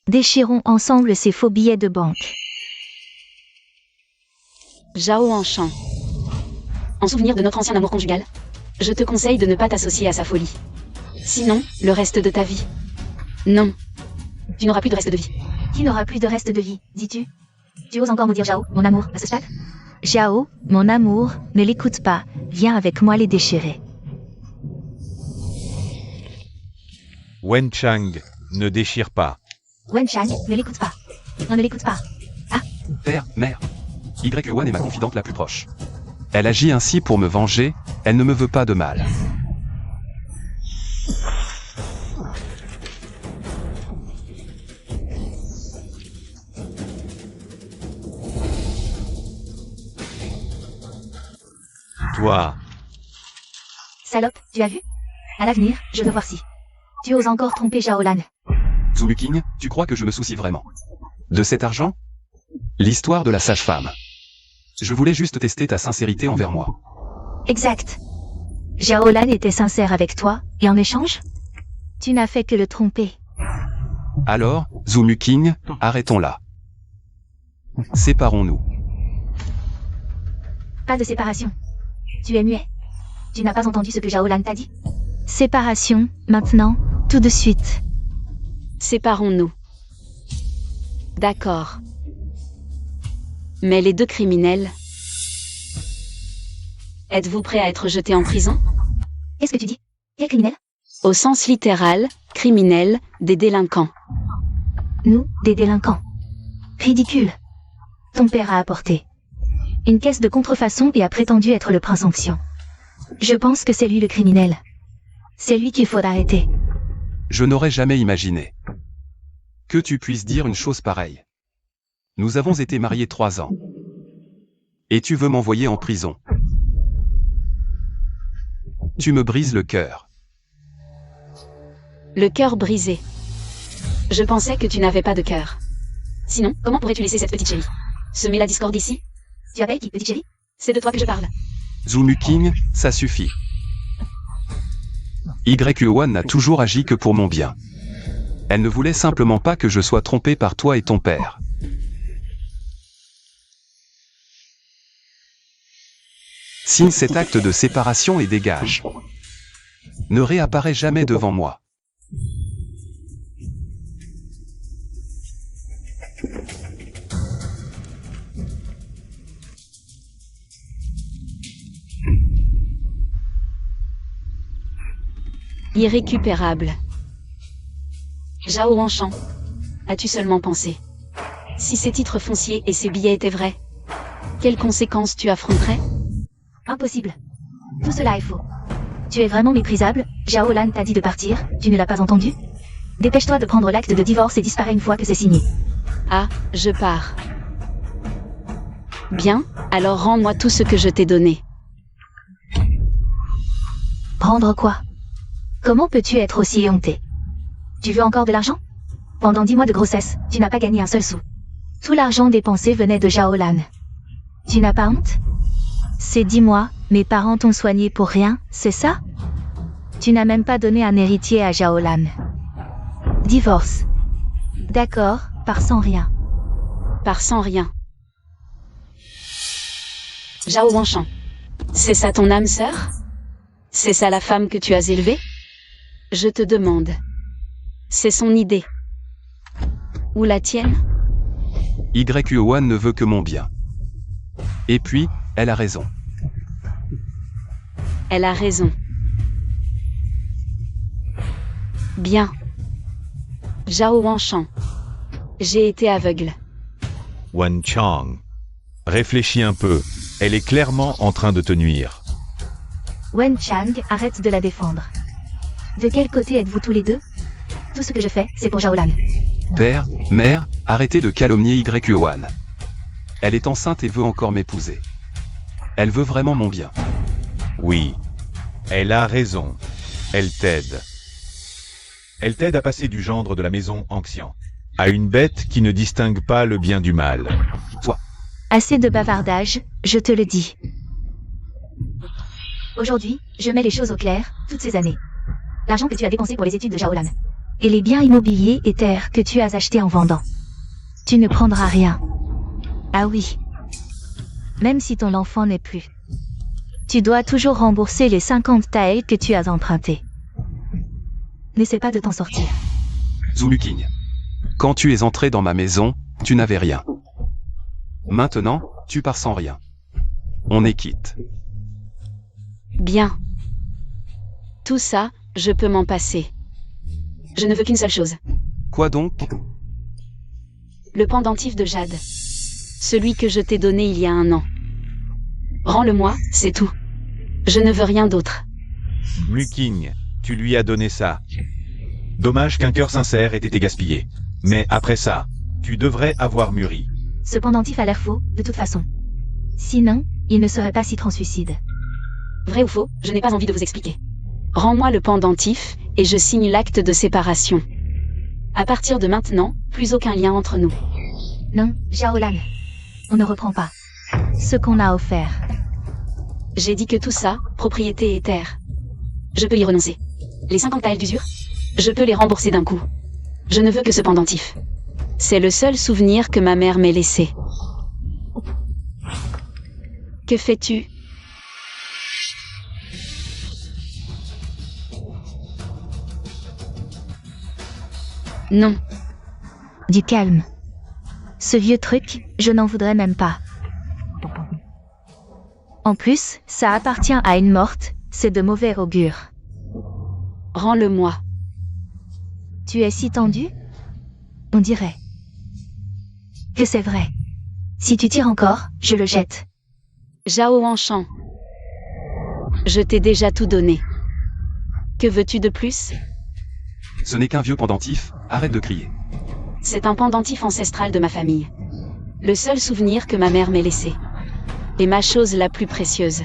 Déchirons ensemble ces faux billets de banque. Zhao Enchant. En souvenir de notre ancien amour conjugal, je te conseille de ne pas t'associer à sa folie. Sinon, le reste de ta vie. Non. Tu n'auras plus de reste de vie. Qui n'aura plus de reste de vie, dis-tu? Tu oses encore me dire Zhao, mon amour, à ce stade? Zhao, mon amour, ne l'écoute pas, viens avec moi les déchirer. Wen Chang, ne déchire pas. Wen Chang, ne l'écoute pas. Non, ne l'écoute pas. Père, mère. Y1 est ma confidente la plus proche. Elle agit ainsi pour me venger, elle ne me veut pas de mal. Toi, Salope, tu as vu? À l'avenir, je veux voir si tu oses encore tromper Zhao Lan. Zoomu King, tu crois que je me soucie vraiment de cet argent? L'histoire de la sage-femme. Je voulais juste tester ta sincérité envers moi. Exact. Zhao Lan était sincère avec toi, et en échange, tu n'as fait que le tromper. Alors, Zoomu King, arrêtons là. Séparons-nous. Pas de séparation. Tu es muet. Tu n'as pas entendu ce que Zhao Lan t'a dit? Séparation, maintenant, tout de suite. Séparons-nous. D'accord. Mais les deux criminels... Êtes-vous prêts à être jetés en prison? Qu'est-ce que tu dis? Quel criminel? Au sens littéral, criminels, des délinquants. Nous, des délinquants. Ridicule. Ton père a apporté une caisse de contrefaçon et a prétendu être le prince onction. Je pense que c'est lui le criminel. C'est lui qu'il faut arrêter. Je n'aurais jamais imaginé que tu puisses dire une chose pareille. Nous avons été mariés 3 ans. Et tu veux m'envoyer en prison. Tu me brises le cœur. Le cœur brisé. Je pensais que tu n'avais pas de cœur. Sinon, comment pourrais-tu laisser cette petite chérie semer la discorde ici? Tu appelles qui, petite chérie? C'est de toi que je parle. Zulu King, ça suffit. YUONE n'a toujours agi que pour mon bien. Elle ne voulait simplement pas que je sois trompé par toi et ton père. Signe cet acte de séparation et dégage. Ne réapparaît jamais devant moi. Irrécupérable. Zhao Wanshan. As-tu seulement pensé? Si ces titres fonciers et ces billets étaient vrais, quelles conséquences tu affronterais? Impossible. Tout cela est faux. Tu es vraiment méprisable. Zhao Lan t'a dit de partir, tu ne l'as pas entendu? Dépêche-toi de prendre l'acte de divorce et disparais une fois que c'est signé. Ah, je pars. Bien, alors rends-moi tout ce que je t'ai donné. Prendre quoi? Comment peux-tu être aussi éhonté? Tu veux encore de l'argent? Pendant 10 mois de grossesse, tu n'as pas gagné un seul sou. Tout l'argent dépensé venait de Zhao Lan. Tu n'as pas honte? Ces 10 mois, mes parents t'ont soigné pour rien, c'est ça? Tu n'as même pas donné un héritier à Zhao Lan. Divorce. D'accord, par sans rien. Par sans rien. Zhao Wanshan. C'est ça ton âme sœur? C'est ça la femme que tu as élevée? Je te demande. C'est son idée. Ou la tienne? YUONE ne veut que mon bien. Et puis, elle a raison. Elle a raison. Bien. Zhao Wanshan. J'ai été aveugle. Wan Chang. Réfléchis un peu. Elle est clairement en train de te nuire. Wen Chang, arrête de la défendre. De quel côté êtes-vous tous les deux? Tout ce que je fais, c'est pour Zhao Lan. Père, mère, arrêtez de calomnier YUONE. Elle est enceinte et veut encore m'épouser. Elle veut vraiment mon bien. Oui. Elle a raison. Elle t'aide. Elle t'aide à passer du gendre de la maison Anxian à une bête qui ne distingue pas le bien du mal. Toi. Assez de bavardage, je te le dis. Aujourd'hui, je mets les choses au clair, toutes ces années. L'argent que tu as dépensé pour les études de Zhao Lan. Et les biens immobiliers et terres que tu as achetés en vendant. Tu ne prendras rien. Ah oui. Même si ton enfant n'est plus. Tu dois toujours rembourser les 50 taels que tu as empruntés. N'essaie pas de t'en sortir. Zulu King. Quand tu es entré dans ma maison, tu n'avais rien. Maintenant, tu pars sans rien. On est quitte. Bien. Tout ça, je peux m'en passer. Je ne veux qu'une seule chose. Quoi donc? Le pendentif de jade. Celui que je t'ai donné il y a 1 an. Rends-le-moi, c'est tout. Je ne veux rien d'autre. King, tu lui as donné ça. Dommage qu'un cœur sincère ait été gaspillé. Mais après ça, tu devrais avoir mûri. Ce pendentif a l'air faux, de toute façon. Sinon, il ne serait pas si translucide. Vrai ou faux, je n'ai pas envie de vous expliquer. Rends-moi le pendentif, et je signe l'acte de séparation. À partir de maintenant, plus aucun lien entre nous. Non, Zhao Lan. On ne reprend pas ce qu'on a offert. J'ai dit que tout ça, propriété et terre. Je peux y renoncer. Les 50 taels d'usure, je peux les rembourser d'un coup. Je ne veux que ce pendentif. C'est le seul souvenir que ma mère m'ait laissé. Que fais-tu? Non. Du calme. Ce vieux truc, je n'en voudrais même pas. En plus, ça appartient à une morte, c'est de mauvais augure. Rends-le-moi. Tu es si tendu? On dirait que c'est vrai. Si tu tires encore, je le jette. Zhao Wanshan. Je t'ai déjà tout donné. Que veux-tu de plus? Ce n'est qu'un vieux pendentif, arrête de crier. C'est un pendentif ancestral de ma famille. Le seul souvenir que ma mère m'ait laissé. Et ma chose la plus précieuse.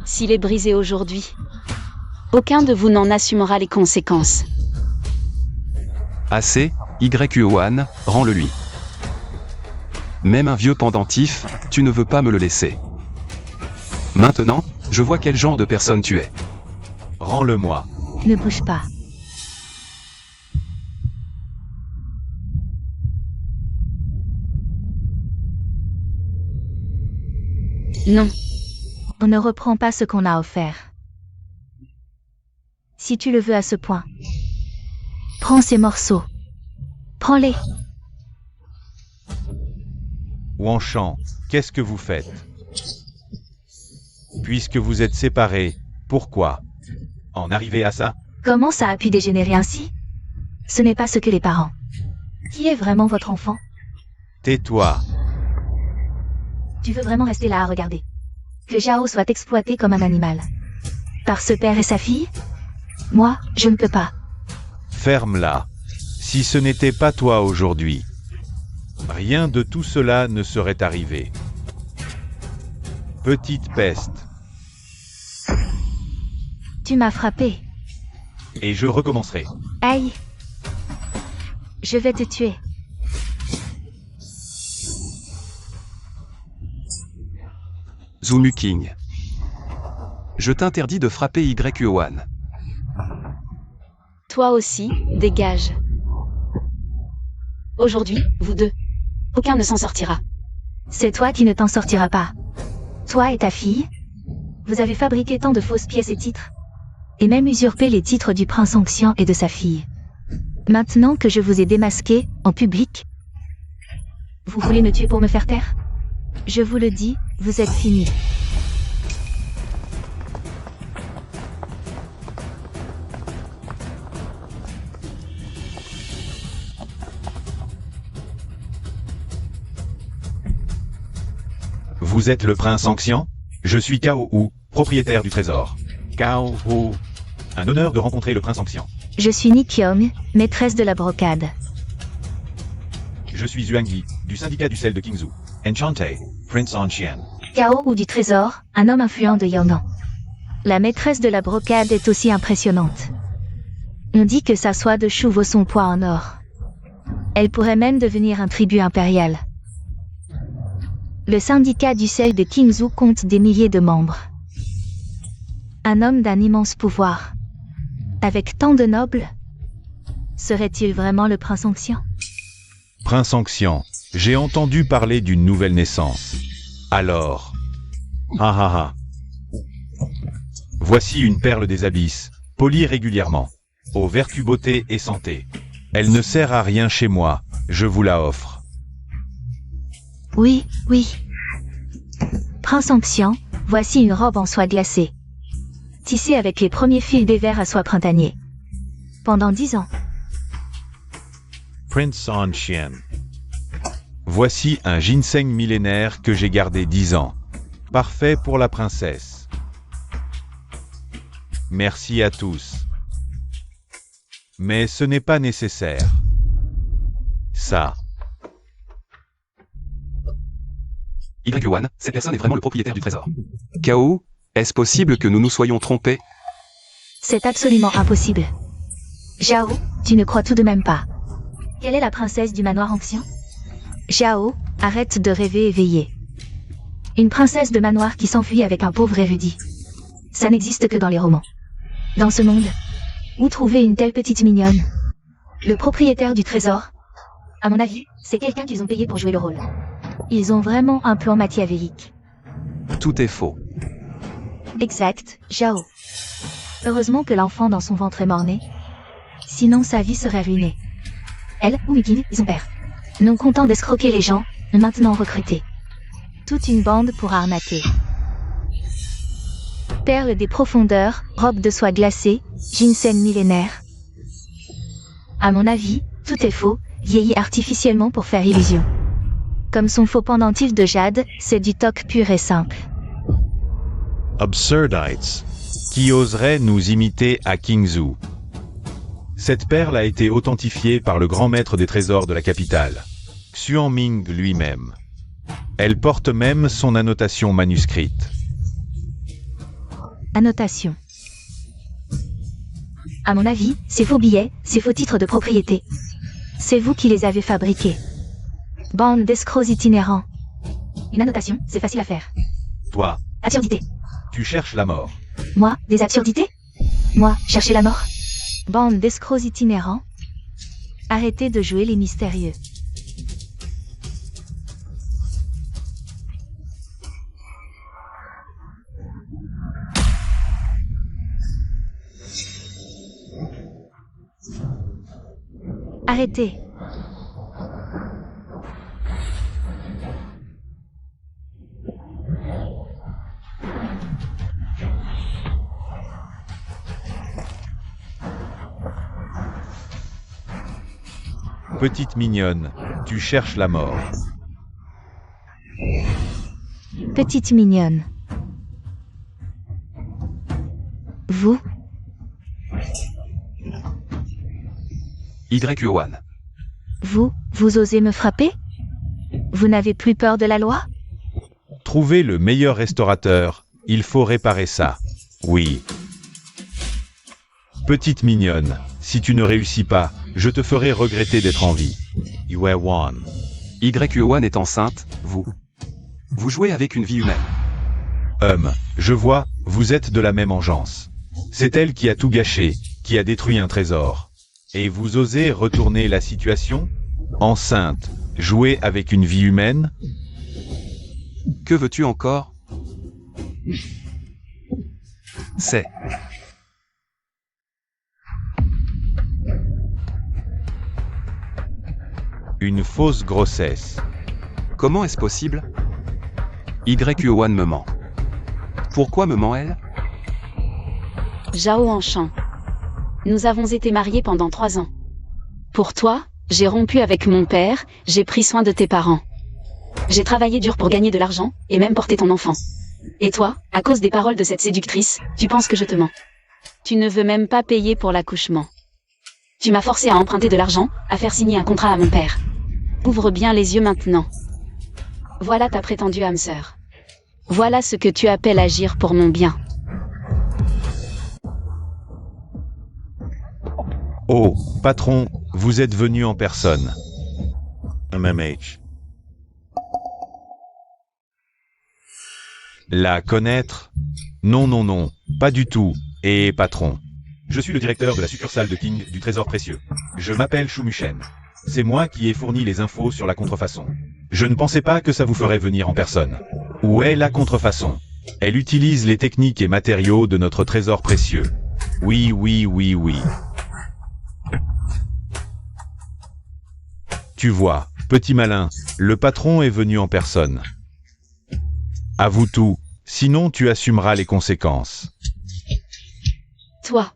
S'il est brisé aujourd'hui, aucun de vous n'en assumera les conséquences. Assez, Yuan, rends-le-lui. Même un vieux pendentif, tu ne veux pas me le laisser. Maintenant, je vois quel genre de personne tu es. Rends-le-moi. Ne bouge pas. Non. On ne reprend pas ce qu'on a offert. Si tu le veux à ce point, prends ces morceaux. Prends-les. Wanshan, qu'est-ce que vous faites? Puisque vous êtes séparés, pourquoi en arriver à ça? Comment ça a pu dégénérer ainsi? Ce n'est pas ce que les parents. Qui est vraiment votre enfant? Tais-toi. Tu veux vraiment rester là à regarder que Zhao soit exploité comme un animal par ce père et sa fille? Moi, je ne peux pas. Ferme-la. Si ce n'était pas toi aujourd'hui, rien de tout cela ne serait arrivé. Petite peste. Tu m'as frappé. Et je recommencerai. Aïe. Je vais te tuer. Zumu King. Je t'interdis de frapper Yuan. Toi aussi, dégage. Aujourd'hui, vous deux. Aucun ne s'en sortira. C'est toi qui ne t'en sortiras pas. Toi et ta fille. Vous avez fabriqué tant de fausses pièces et titres. Et même usurpé les titres du prince Anxian et de sa fille. Maintenant que je vous ai démasqué, en public, vous voulez me tuer pour me faire taire? Je vous le dis, vous êtes finis. Vous êtes le prince Anxian? Je suis Cao Hu, propriétaire du trésor. Cao Hu. Un honneur de rencontrer le prince Anxian. Je suis Nikyong, maîtresse de la brocade. Je suis Zhuangyi, du syndicat du sel de Qingzhou. Enchanté, Prince Anxian. Cao ou du trésor, un homme influent de Yangnan. La maîtresse de la brocade est aussi impressionnante. On dit que sa soie de chou vaut son poids en or. Elle pourrait même devenir un tribut impérial. Le syndicat du sel de Qingzhou compte des milliers de membres. Un homme d'un immense pouvoir. Avec tant de nobles, serait-il vraiment le prince Anxian? Prince Anxian, j'ai entendu parler d'une nouvelle naissance. Alors... Ah ah ah. Voici une perle des abysses, polie régulièrement, aux vertus beauté et santé. Elle ne sert à rien chez moi, je vous la offre. Oui, oui. Prince Anxian, voici une robe en soie glacée. Tissée avec les premiers fils des vers à soie printanier. Pendant 10 ans. Prince Anxian. Voici un ginseng millénaire que j'ai gardé 10 ans. Parfait pour la princesse. Merci à tous. Mais ce n'est pas nécessaire. Ça. Yuan, cette personne est vraiment le propriétaire du trésor. Cao, est-ce possible que nous nous soyons trompés? C'est absolument impossible. Zhao, tu ne crois tout de même pas. Quelle est la princesse du manoir Anxian? Zhao, arrête de rêver éveillé. Une princesse de manoir qui s'enfuit avec un pauvre érudit. Ça n'existe que dans les romans. Dans ce monde, où trouver une telle petite mignonne? Le propriétaire du trésor? À mon avis, c'est quelqu'un qu'ils ont payé pour jouer le rôle. Ils ont vraiment un plan machiavélique. Tout est faux. Exact, Zhao. Heureusement que l'enfant dans son ventre est mort-né. Sinon sa vie serait ruinée. Elle ou Mikin, son père. Non content d'escroquer les gens, maintenant recrutés. Toute une bande pour arnaquer. Perles des profondeurs, robe de soie glacée, ginseng millénaire. À mon avis, tout est faux, vieilli artificiellement pour faire illusion. Comme son faux pendentif de jade, c'est du toc pur et simple. Absurdites. Qui oserait nous imiter à Kingzhou? Cette perle a été authentifiée par le grand maître des trésors de la capitale, Xuanming lui-même. Elle porte même son annotation manuscrite. Annotation. À mon avis, ces faux billets, ces faux titres de propriété. C'est vous qui les avez fabriqués. Bande d'escrocs itinérants. Une annotation, c'est facile à faire. Toi, Absurdité. tu cherches la mort. Moi, des absurdités? Moi, chercher la mort? Bande d'escrocs itinérants. Arrêtez de jouer les mystérieux. Arrêtez. Petite mignonne, tu cherches la mort. Petite mignonne. Vous, YUan. vous osez me frapper? Vous n'avez plus peur de la loi? Trouver le meilleur restaurateur, il faut réparer ça. Oui. Petite mignonne, si tu ne réussis pas, je te ferai regretter d'être en vie. Yuan. YUan est enceinte, vous. Vous jouez avec une vie humaine. Je vois, vous êtes de la même engeance. C'est elle qui a tout gâché, qui a détruit un trésor. Et vous osez retourner la situation? Enceinte, jouer avec une vie humaine? Que veux-tu encore? C'est. Une fausse grossesse. Comment est-ce possible? YUan me ment. Pourquoi me ment-elle? Zhao Enchant. Nous avons été mariés pendant 3 ans. Pour toi, j'ai rompu avec mon père, j'ai pris soin de tes parents. J'ai travaillé dur pour gagner de l'argent, et même porter ton enfant. Et toi, à cause des paroles de cette séductrice, tu penses que je te mens. Tu ne veux même pas payer pour l'accouchement. Tu m'as forcé à emprunter de l'argent, à faire signer un contrat à mon père. Ouvre bien les yeux maintenant. Voilà ta prétendue âme sœur. Voilà ce que tu appelles agir pour mon bien. Oh, patron, vous êtes venu en personne. MMH. La connaître? Non, non, non, pas du tout. Et patron? Je suis le directeur de la succursale de King du Trésor Précieux. Je m'appelle Shumuchen. C'est moi qui ai fourni les infos sur la contrefaçon. Je ne pensais pas que ça vous ferait venir en personne. Où est la contrefaçon? Elle utilise les techniques et matériaux de notre trésor précieux. Oui, oui, oui, oui. Tu vois, petit malin, le patron est venu en personne. Avoue tout, sinon tu assumeras les conséquences. Toi.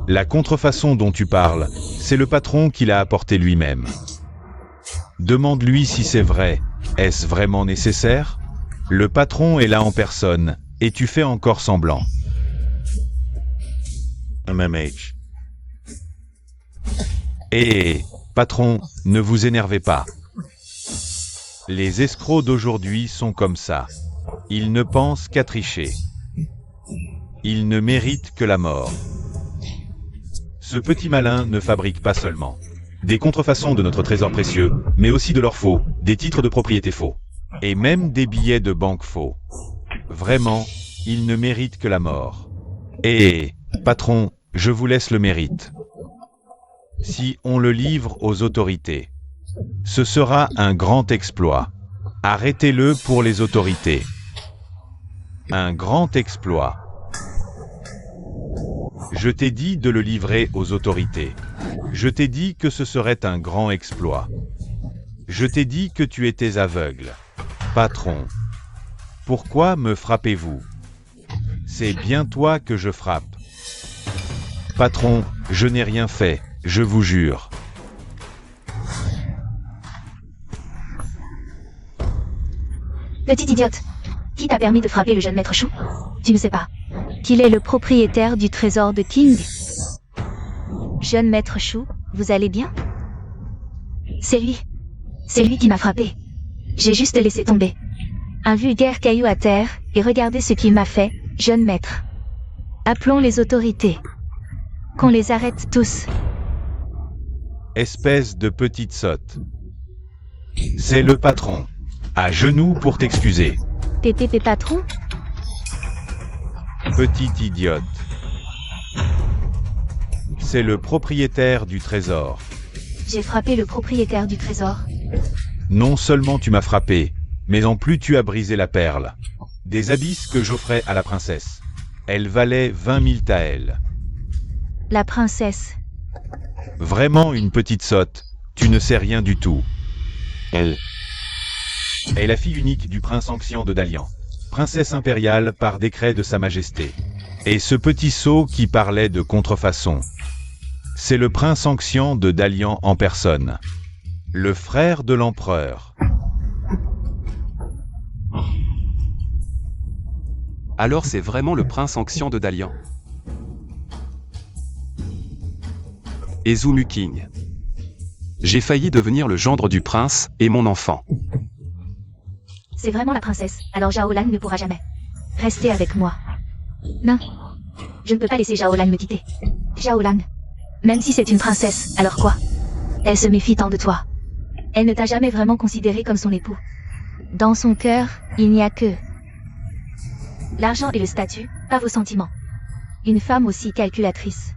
La contrefaçon dont tu parles, c'est le patron qui l'a apporté lui-même. Demande-lui si c'est vrai. Est-ce vraiment nécessaire? Le patron est là en personne, et tu fais encore semblant. MMH. Patron, ne vous énervez pas. Les escrocs d'aujourd'hui sont comme ça. Ils ne pensent qu'à tricher. Ils ne méritent que la mort. Ce petit malin ne fabrique pas seulement des contrefaçons de notre trésor précieux, mais aussi de l'or faux, des titres de propriété faux, et même des billets de banque faux. Vraiment, il ne mérite que la mort. Patron, je vous laisse le mérite. Si on le livre aux autorités, ce sera un grand exploit. Arrêtez-le pour les autorités. Un grand exploit. Je t'ai dit de le livrer aux autorités. Je t'ai dit que ce serait un grand exploit. Je t'ai dit que tu étais aveugle. Patron. Pourquoi me frappez-vous? C'est bien toi que je frappe. Patron, je n'ai rien fait, je vous jure. Petite idiote. Qui t'a permis de frapper le jeune maître Chou? Tu ne sais pas qu'il est le propriétaire du trésor de King? Jeune maître Chou, vous allez bien? C'est lui. C'est lui qui m'a frappé. J'ai juste laissé tomber un vulgaire caillou à terre, et regardez ce qu'il m'a fait, jeune maître. Appelons les autorités. Qu'on les arrête tous. Espèce de petite sotte. C'est le patron. À genoux pour t'excuser. PPP patron? Petite idiote. C'est le propriétaire du trésor. J'ai frappé le propriétaire du trésor. Non seulement tu m'as frappé, mais en plus tu as brisé la perle. Des abysses que j'offrais à la princesse. Elle valait 20 000 taels. La princesse. Vraiment une petite sotte. Tu ne sais rien du tout. Elle est la fille unique du prince Anxian de Dalian. Princesse impériale par décret de Sa Majesté. Et ce petit sot qui parlait de contrefaçon. C'est le prince Anxian de Dalian en personne. Le frère de l'empereur. Alors c'est vraiment le prince Anxian de Dalian. Ezumu King. J'ai failli devenir le gendre du prince, et mon enfant. C'est vraiment la princesse, alors Zhao Lan ne pourra jamais rester avec moi. Non. Je ne peux pas laisser Zhao Lan me quitter. Zhao Lan. Même si c'est une princesse, alors quoi? Elle se méfie tant de toi. Elle ne t'a jamais vraiment considéré comme son époux. Dans son cœur, il n'y a que l'argent et le statut, pas vos sentiments. Une femme aussi calculatrice.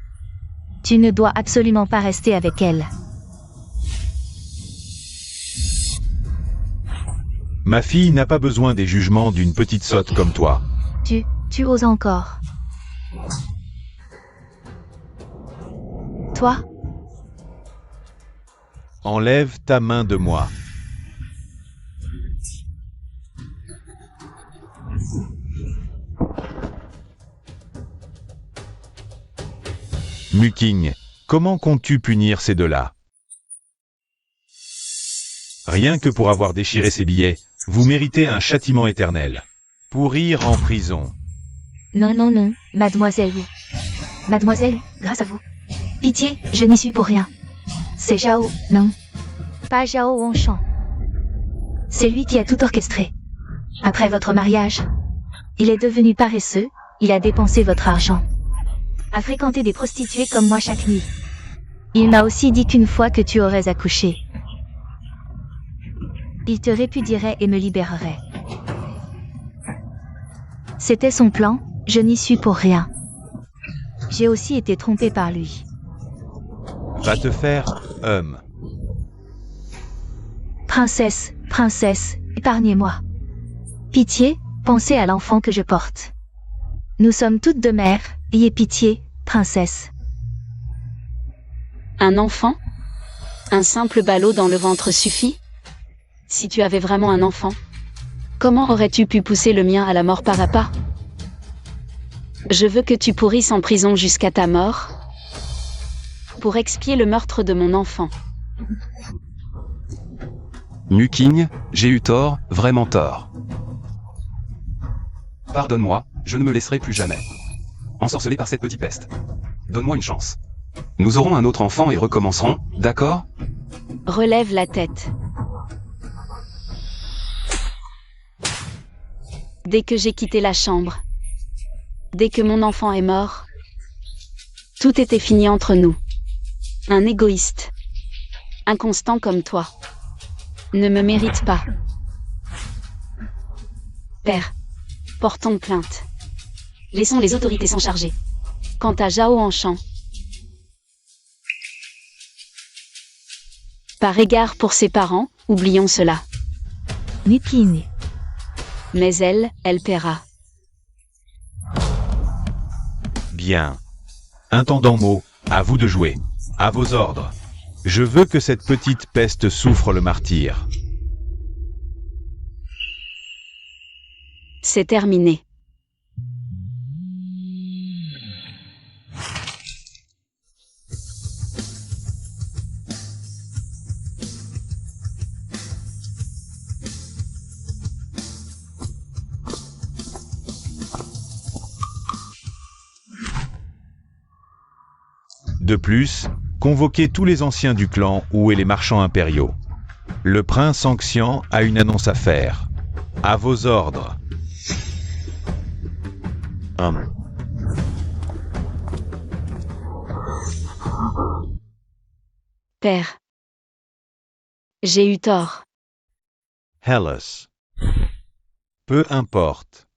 Tu ne dois absolument pas rester avec elle. Ma fille n'a pas besoin des jugements d'une petite sotte comme toi. Tu oses encore. Toi? Enlève ta main de moi. Muking, comment comptes-tu punir ces deux-là? Rien que pour avoir déchiré ces billets, vous méritez un châtiment éternel. Pourrir en prison. Non, non, non, mademoiselle. Mademoiselle, grâce à vous. Pitié, je n'y suis pour rien. C'est Zhao, non. Pas Zhao Wanshan. C'est lui qui a tout orchestré. Après votre mariage, il est devenu paresseux, il a dépensé votre argent. A fréquenté des prostituées comme moi chaque nuit. Il m'a aussi dit qu'une fois que tu aurais accouché, il te répudierait et me libérerait. C'était son plan, je n'y suis pour rien. J'ai aussi été trompée par lui. Va te faire, homme. Princesse, princesse, épargnez-moi. Pitié, pensez à l'enfant que je porte. Nous sommes toutes deux mères, ayez pitié, princesse. Un enfant? Un simple ballot dans le ventre suffit? Si tu avais vraiment un enfant, comment aurais-tu pu pousser le mien à la mort par à pas? Je veux que tu pourrisses en prison jusqu'à ta mort, pour expier le meurtre de mon enfant. Muking, j'ai eu tort, vraiment tort. Pardonne-moi, je ne me laisserai plus jamais ensorceler par cette petite peste. Donne-moi une chance. Nous aurons un autre enfant et recommencerons, d'accord? Relève la tête. Dès que j'ai quitté la chambre, dès que mon enfant est mort, tout était fini entre nous. Un égoïste, inconstant comme toi, ne me mérite pas. Père, portons plainte. Laissons les autorités s'en charger. Quant à Zhao Wanshan, par égard pour ses parents, oublions cela. Muking. Mais elle paiera. Bien. Intendant Mo, à vous de jouer. À vos ordres. Je veux que cette petite peste souffre le martyre. C'est terminé. De plus, convoquez tous les anciens du clan Wu et les marchands impériaux. Le prince Anxian a une annonce à faire. À vos ordres. Père. J'ai eu tort. Hellas. Peu importe.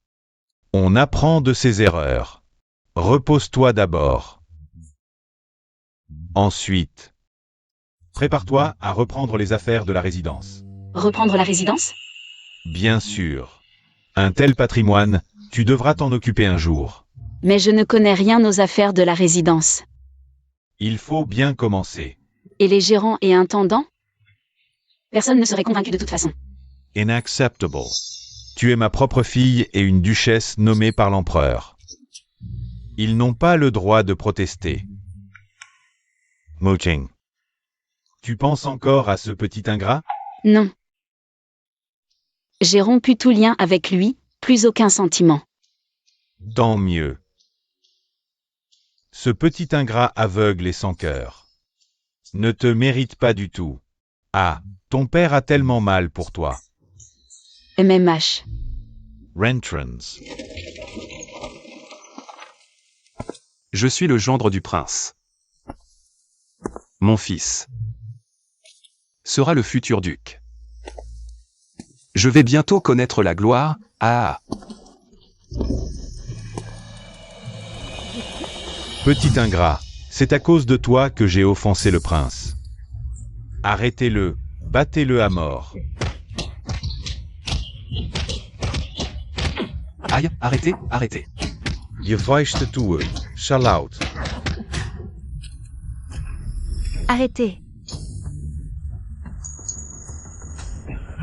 On apprend de ses erreurs. Repose-toi d'abord. Ensuite, prépare-toi à reprendre les affaires de la résidence. Reprendre la résidence? Bien sûr. Un tel patrimoine, tu devras t'en occuper un jour. Mais je ne connais rien aux affaires de la résidence. Il faut bien commencer. Et les gérants et intendants? Personne ne serait convaincu de toute façon. Inacceptable. Tu es ma propre fille et une duchesse nommée par l'empereur. Ils n'ont pas le droit de protester. Mooching. Tu penses encore à ce petit ingrat? Non. J'ai rompu tout lien avec lui, plus aucun sentiment. Tant mieux. Ce petit ingrat aveugle et sans cœur ne te mérite pas du tout. Ah, ton père a tellement mal pour toi. MMH. Rentrance. Je suis le gendre du prince. Mon fils sera le futur duc. Je vais bientôt connaître la gloire. Ah. Petit ingrat, c'est à cause de toi que j'ai offensé le prince. Arrêtez-le, battez-le à mort. Aïe, arrêtez, arrêtez. Je weicht toe, shall out. Arrêtez.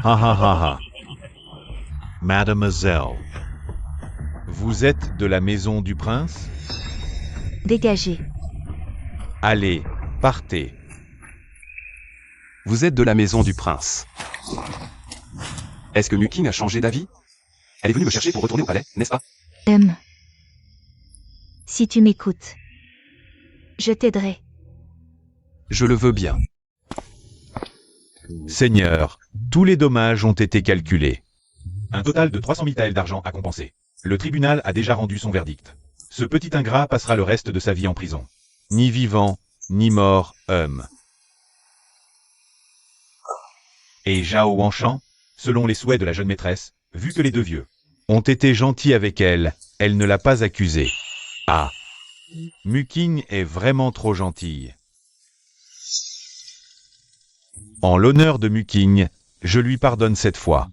Ha ha ha ha. Mademoiselle. Vous êtes de la maison du prince? Dégagez. Allez, partez. Vous êtes de la maison du prince. Est-ce que Mukin a changé d'avis? Elle est venue me chercher pour retourner au palais, n'est-ce pas? Si tu m'écoutes, je t'aiderai. Je le veux bien. Seigneur, tous les dommages ont été calculés. Un total de 300 000 taels d'argent à compenser. Le tribunal a déjà rendu son verdict. Ce petit ingrat passera le reste de sa vie en prison. Ni vivant, ni mort, homme. Et Zhao Wanshan, selon les souhaits de la jeune maîtresse, vu que les deux vieux ont été gentils avec elle, elle ne l'a pas accusé. Ah, Mukin est vraiment trop gentille. En l'honneur de Mukin, je lui pardonne cette fois.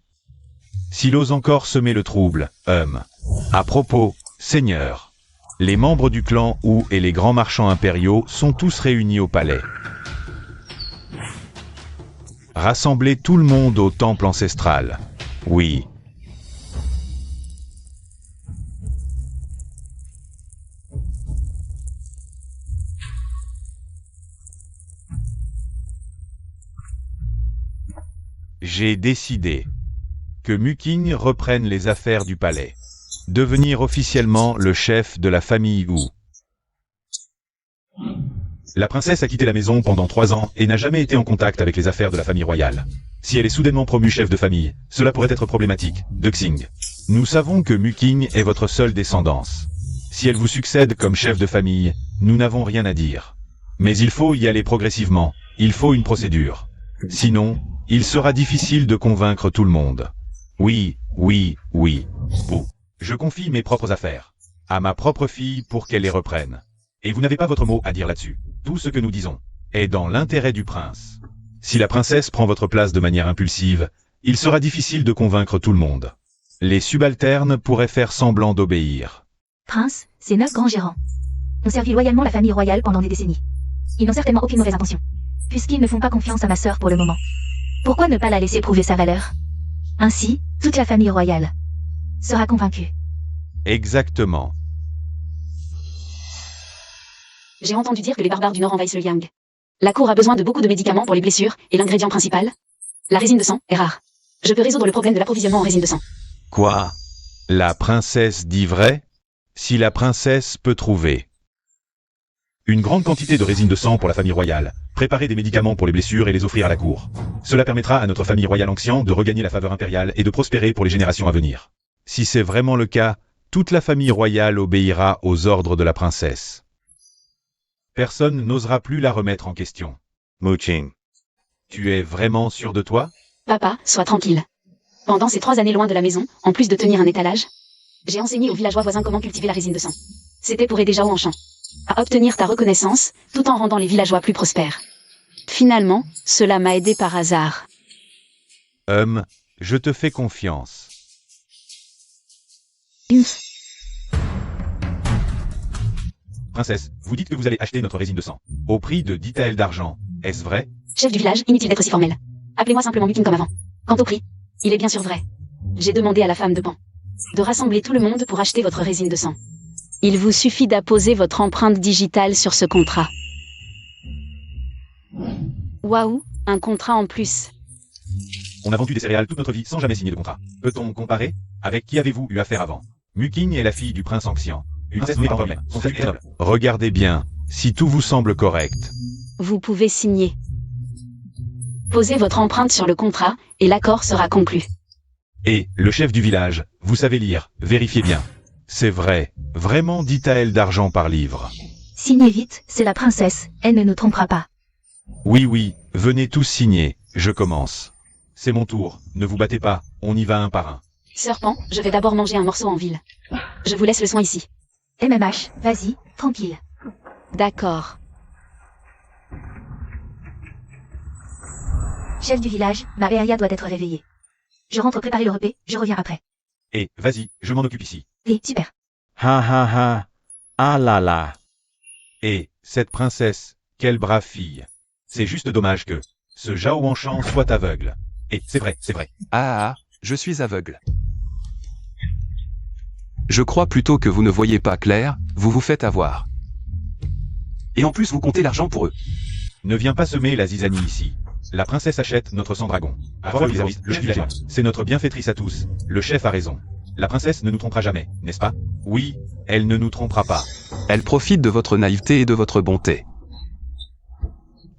S'il ose encore semer le trouble, homme. À propos, Seigneur, les membres du clan Wu et les grands marchands impériaux sont tous réunis au palais. Rassemblez tout le monde au temple ancestral. Oui. J'ai décidé que Mukin reprenne les affaires du palais. Devenir officiellement le chef de la famille Wu. La princesse a quitté la maison pendant 3 ans et n'a jamais été en contact avec les affaires de la famille royale. Si elle est soudainement promue chef de famille, cela pourrait être problématique. De Xing. Nous savons que Mukin est votre seule descendance. Si elle vous succède comme chef de famille, nous n'avons rien à dire. Mais il faut y aller progressivement, il faut une procédure. Sinon, il sera difficile de convaincre tout le monde. Oui, oui, oui. Vous. Je confie mes propres affaires à ma propre fille pour qu'elle les reprenne. Et vous n'avez pas votre mot à dire là-dessus. Tout ce que nous disons est dans l'intérêt du prince. Si la princesse prend votre place de manière impulsive, il sera difficile de convaincre tout le monde. Les subalternes pourraient faire semblant d'obéir. Prince, ces 9 grands gérants ont servi loyalement la famille royale pendant des décennies. Ils n'ont certainement aucune mauvaise intention, puisqu'ils ne font pas confiance à ma sœur pour le moment. Pourquoi ne pas la laisser prouver sa valeur? Ainsi, toute la famille royale sera convaincue. Exactement. J'ai entendu dire que les barbares du Nord envahissent le Yang. La cour a besoin de beaucoup de médicaments pour les blessures, et l'ingrédient principal, la résine de sang, est rare. Je peux résoudre le problème de l'approvisionnement en résine de sang. Quoi? La princesse dit vrai? Si la princesse peut trouver Une grande quantité de résine de sang pour la famille royale. Préparer des médicaments pour les blessures et les offrir à la cour. Cela permettra à notre famille royale Anxian de regagner la faveur impériale et de prospérer pour les générations à venir. Si c'est vraiment le cas, toute la famille royale obéira aux ordres de la princesse. Personne n'osera plus la remettre en question. Muqing. Tu es vraiment sûr de toi? Papa, sois tranquille. Pendant ces 3 années loin de la maison, en plus de tenir un étalage, j'ai enseigné aux villageois voisins comment cultiver la résine de sang. C'était pour aider Zhao en champ à obtenir ta reconnaissance, tout en rendant les villageois plus prospères. Finalement, cela m'a aidé par hasard. Je te fais confiance. Princesse, vous dites que vous allez acheter notre résine de sang. Au prix de 10 taels d'argent. Est-ce vrai? Chef du village, inutile d'être si formel. Appelez-moi simplement Muqing comme avant. Quant au prix, il est bien sûr vrai. J'ai demandé à la femme de Pan de rassembler tout le monde pour acheter votre résine de sang. Il vous suffit d'apposer votre empreinte digitale sur ce contrat. Waouh, un contrat en plus. On a vendu des céréales toute notre vie sans jamais signer de contrat. Peut-on comparer? Avec qui avez-vous eu affaire avant? Muqing est la fille du prince Anxian. Une princesse n'est pas un problème. Son statut est noble. Regardez bien, si tout vous semble correct. Vous pouvez signer. Posez votre empreinte sur le contrat, et l'accord sera conclu. Et, le chef du village, vous savez lire, vérifiez bien. C'est vrai, vraiment 10 taels d'argent par livre. Signez vite, c'est la princesse, elle ne nous trompera pas. Oui, venez tous signer, je commence. C'est mon tour, ne vous battez pas, on y va un par un. Sœur Pan, je vais d'abord manger un morceau en ville. Je vous laisse le soin ici. MMH, vas-y, tranquille. D'accord. Chef du village, Maria doit être réveillée. Je rentre préparer le repas, je reviens après. Et, vas-y, je m'en occupe ici. Oui, super. Ha ha ha. Ah là là. Et, cette princesse, quelle brave fille. C'est juste dommage que ce Zhao Wanshan soit aveugle. Et, c'est vrai. Ah, je suis aveugle. Je crois plutôt que vous ne voyez pas clair, vous vous faites avoir. Et en plus vous comptez l'argent pour eux. Ne viens pas semer la zizanie ici. La princesse achète notre sang dragon. Le chef village, c'est notre bienfaitrice à tous. Le chef a raison. La princesse ne nous trompera jamais, n'est-ce pas? Oui, elle ne nous trompera pas. Elle profite de votre naïveté et de votre bonté.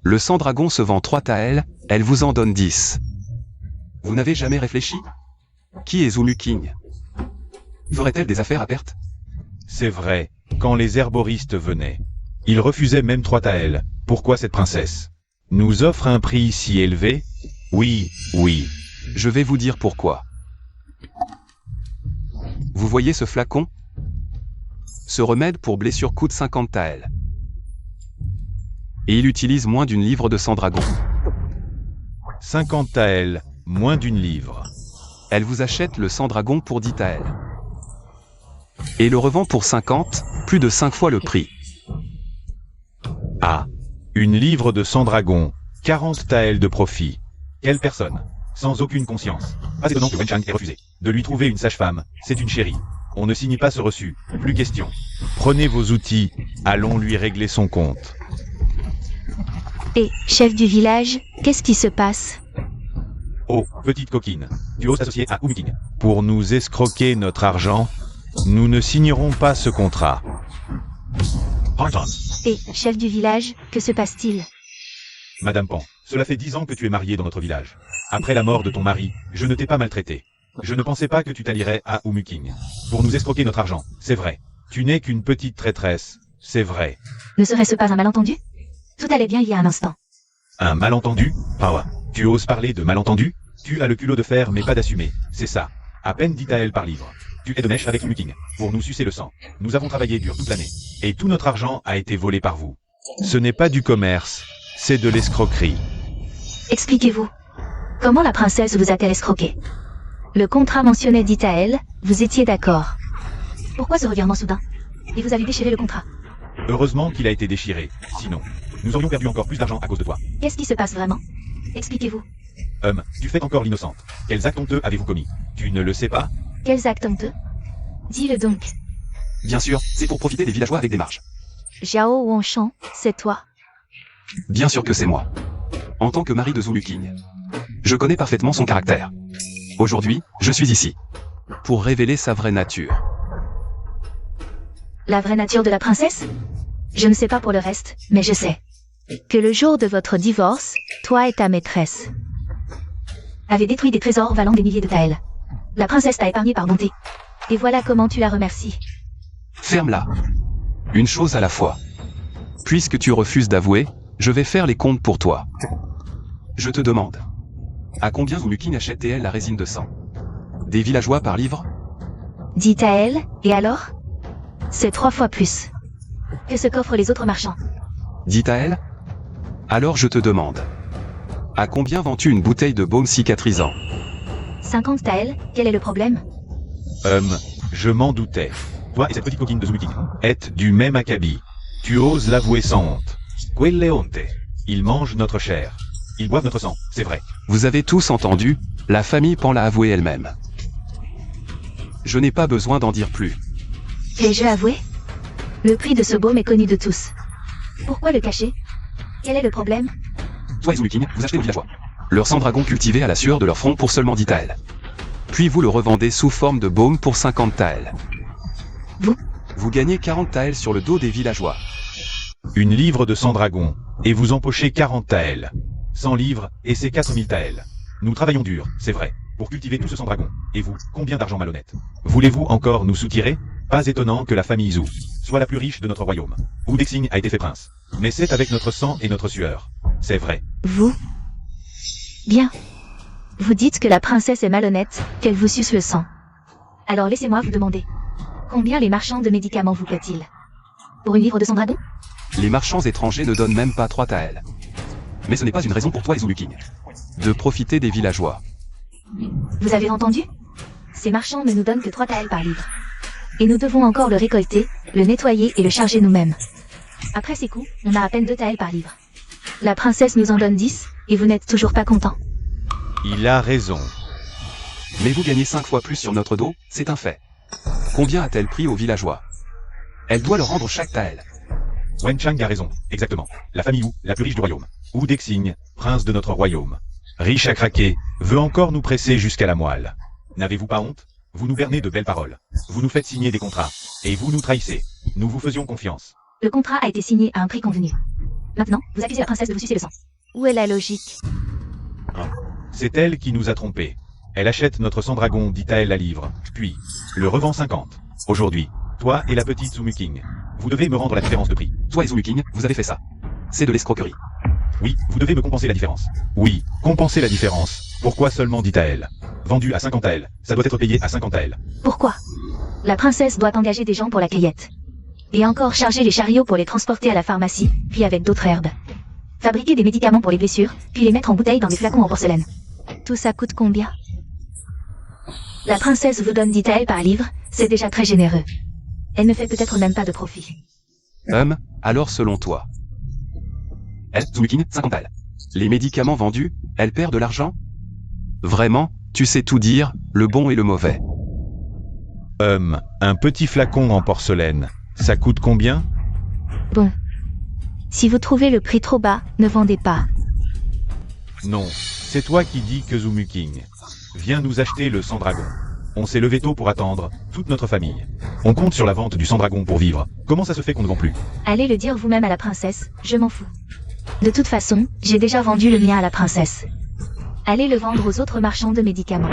Le sang dragon se vend 3 taels, elle vous en donne 10. Vous n'avez jamais réfléchi? Qui est Zhu Muqing? Ferait-elle des affaires à perte? C'est vrai, quand les herboristes venaient, ils refusaient même 3 taels. Pourquoi cette princesse nous offre un prix si élevé? Oui. Je vais vous dire pourquoi. Vous voyez ce flacon? Ce remède pour blessure coûte 50 taels. Et il utilise moins d'une livre de sang dragon. 50 taels, moins d'une livre. Elle vous achète le sang dragon pour 10 taels. Et le revend pour 50, plus de 5 fois le prix. Ah, une livre de sang dragon, 40 taels de profit. Quelle personne, sans aucune conscience. Pas étonnant que Wenchang ait refusé de lui trouver une sage-femme, c'est une chérie. On ne signe pas ce reçu, plus question. Prenez vos outils, allons lui régler son compte. Et, chef du village, qu'est-ce qui se passe? Oh, petite coquine, tu oses t'associer à Muqing. Pour nous escroquer notre argent, nous ne signerons pas ce contrat. Et, chef du village, que se passe-t-il? Madame Pan, cela fait 10 ans que tu es mariée dans notre village. Après la mort de ton mari, je ne t'ai pas maltraité. Je ne pensais pas que tu t'allierais à Muqing. Pour nous escroquer notre argent, c'est vrai. Tu n'es qu'une petite traîtresse, c'est vrai. Ne serait-ce pas un malentendu? Tout allait bien il y a un instant. Un malentendu? Pawa, tu oses parler de malentendu? Tu as le culot de faire mais pas d'assumer, c'est ça. À peine 10 taels par livre. Tu es de mèche avec Muqing, pour nous sucer le sang. Nous avons travaillé dur toute l'année. Et tout notre argent a été volé par vous. Ce n'est pas du commerce, c'est de l'escroquerie. Expliquez-vous. Comment la princesse vous a-t-elle escroqué? Le contrat mentionnait 10 taels, vous étiez d'accord. Pourquoi ce revirement soudain? Et vous avez déchiré le contrat. Heureusement qu'il a été déchiré, sinon, nous aurions perdu encore plus d'argent à cause de toi. Qu'est-ce qui se passe vraiment? Expliquez-vous. Tu fais encore l'innocente. Quels actes honteux avez-vous commis? Tu ne le sais pas? Quels actes honteux? Dis-le donc. Bien sûr, c'est pour profiter des villageois avec des marges. Zhao Wanshan, c'est toi. Bien sûr que c'est moi. En tant que mari de Zhu Muqing, je connais parfaitement son caractère. Aujourd'hui, je suis ici pour révéler sa vraie nature. La vraie nature de la princesse? Je ne sais pas pour le reste, mais je sais que le jour de votre divorce, toi et ta maîtresse avez détruit des trésors valant des milliers de taëls. La princesse t'a épargné par bonté. Et voilà comment tu la remercies. Ferme-la. Une chose à la fois. Puisque tu refuses d'avouer, je vais faire les comptes pour toi. Je te demande. À combien Zumuking achète-t-elle la résine de sang? Des villageois par livre? Dit Taël, et alors? C'est 3 fois plus que ce qu'offrent les autres marchands. Dit à elle? Alors je te demande. À combien vends-tu une bouteille de baume cicatrisant? 50 Taël, quel est le problème? Je m'en doutais. Toi et cette petite coquine de Zumuking êtes du même acabit. Tu oses l'avouer sans honte. Quelle honte. Ils mangent notre chair. Ils boivent notre sang, c'est vrai. Vous avez tous entendu, la famille Pan l'a avoué elle-même. Je n'ai pas besoin d'en dire plus. Ai-je avoué? Le prix de ce baume est connu de tous. Pourquoi le cacher? Quel est le problème? Toi et Zumuking, vous achetez aux villageois leur sang dragon cultivé à la sueur de leur front pour seulement 10 taëls. Puis vous le revendez sous forme de baume pour 50 taëls. Vous gagnez 40 taëls sur le dos des villageois. Une livre de sang dragon, et vous empochez 40 taëls. 100 livres, et c'est 4000 taëls. Nous travaillons dur, c'est vrai, pour cultiver tout ce sang dragon. Et vous, combien d'argent malhonnête? Voulez-vous encore nous soutirer? Pas étonnant que la famille Zhou soit la plus riche de notre royaume. Wu Dexing a été fait prince. Mais c'est avec notre sang et notre sueur. C'est vrai. Vous? Bien. Vous dites que la princesse est malhonnête, qu'elle vous suce le sang. Alors laissez-moi vous demander. Combien les marchands de médicaments vous paient-ils? Pour une livre de sang dragon? Les marchands étrangers ne donnent même pas 3 taëls. Mais ce n'est pas une raison pour toi et Zumuking de profiter des villageois. Vous avez entendu? Ces marchands ne nous donnent que 3 taëls par livre. Et nous devons encore le récolter, le nettoyer et le charger nous-mêmes. Après ces coups, on a à peine 2 taëls par livre. La princesse nous en donne 10, et vous n'êtes toujours pas content. Il a raison. Mais vous gagnez 5 fois plus sur notre dos, c'est un fait. Combien a-t-elle pris aux villageois? Elle doit leur rendre chaque taël. Wen Chang a raison, exactement. La famille Wu, la plus riche du royaume. Wu Dexing, prince de notre royaume. Riche à craquer, veut encore nous presser jusqu'à la moelle. N'avez-vous pas honte? Vous nous bernez de belles paroles. Vous nous faites signer des contrats. Et vous nous trahissez. Nous vous faisions confiance. Le contrat a été signé à un prix convenu. Maintenant, vous accusez la princesse de vous sucer le sang. Où est la logique? C'est elle qui nous a trompés. Elle achète notre sang dragon, dit à elle la livre, puis le revend 50. Aujourd'hui, toi et la petite Zumuking, vous devez me rendre la différence de prix. Toi et Zumuking, vous avez fait ça. C'est de l'escroquerie. Oui, vous devez me compenser la différence. Oui, compenser la différence. Pourquoi seulement, dit à elle? Vendu à 50 taëls, ça doit être payé à 50 taëls. Pourquoi? La princesse doit engager des gens pour la cueillette. Et encore charger les chariots pour les transporter à la pharmacie, puis avec d'autres herbes. Fabriquer des médicaments pour les blessures, puis les mettre en bouteilles dans des flacons en porcelaine. Tout ça coûte combien? La princesse vous donne 10 taëls par livre, c'est déjà très généreux. Elle ne fait peut-être même pas de profit. Alors selon toi. Elle, Zumuking, 50 taëls. Les médicaments vendus, elle perd de l'argent? Vraiment, tu sais tout dire, le bon et le mauvais. Un petit flacon en porcelaine, ça coûte combien? Bon. Si vous trouvez le prix trop bas, ne vendez pas. Non, c'est toi qui dis que Zumuking. Viens nous acheter le sang dragon. On s'est levé tôt pour attendre, toute notre famille. On compte sur la vente du sang dragon pour vivre. Comment ça se fait qu'on ne vend plus? Allez le dire vous-même à la princesse, je m'en fous. De toute façon, j'ai déjà vendu le mien à la princesse. Allez le vendre aux autres marchands de médicaments.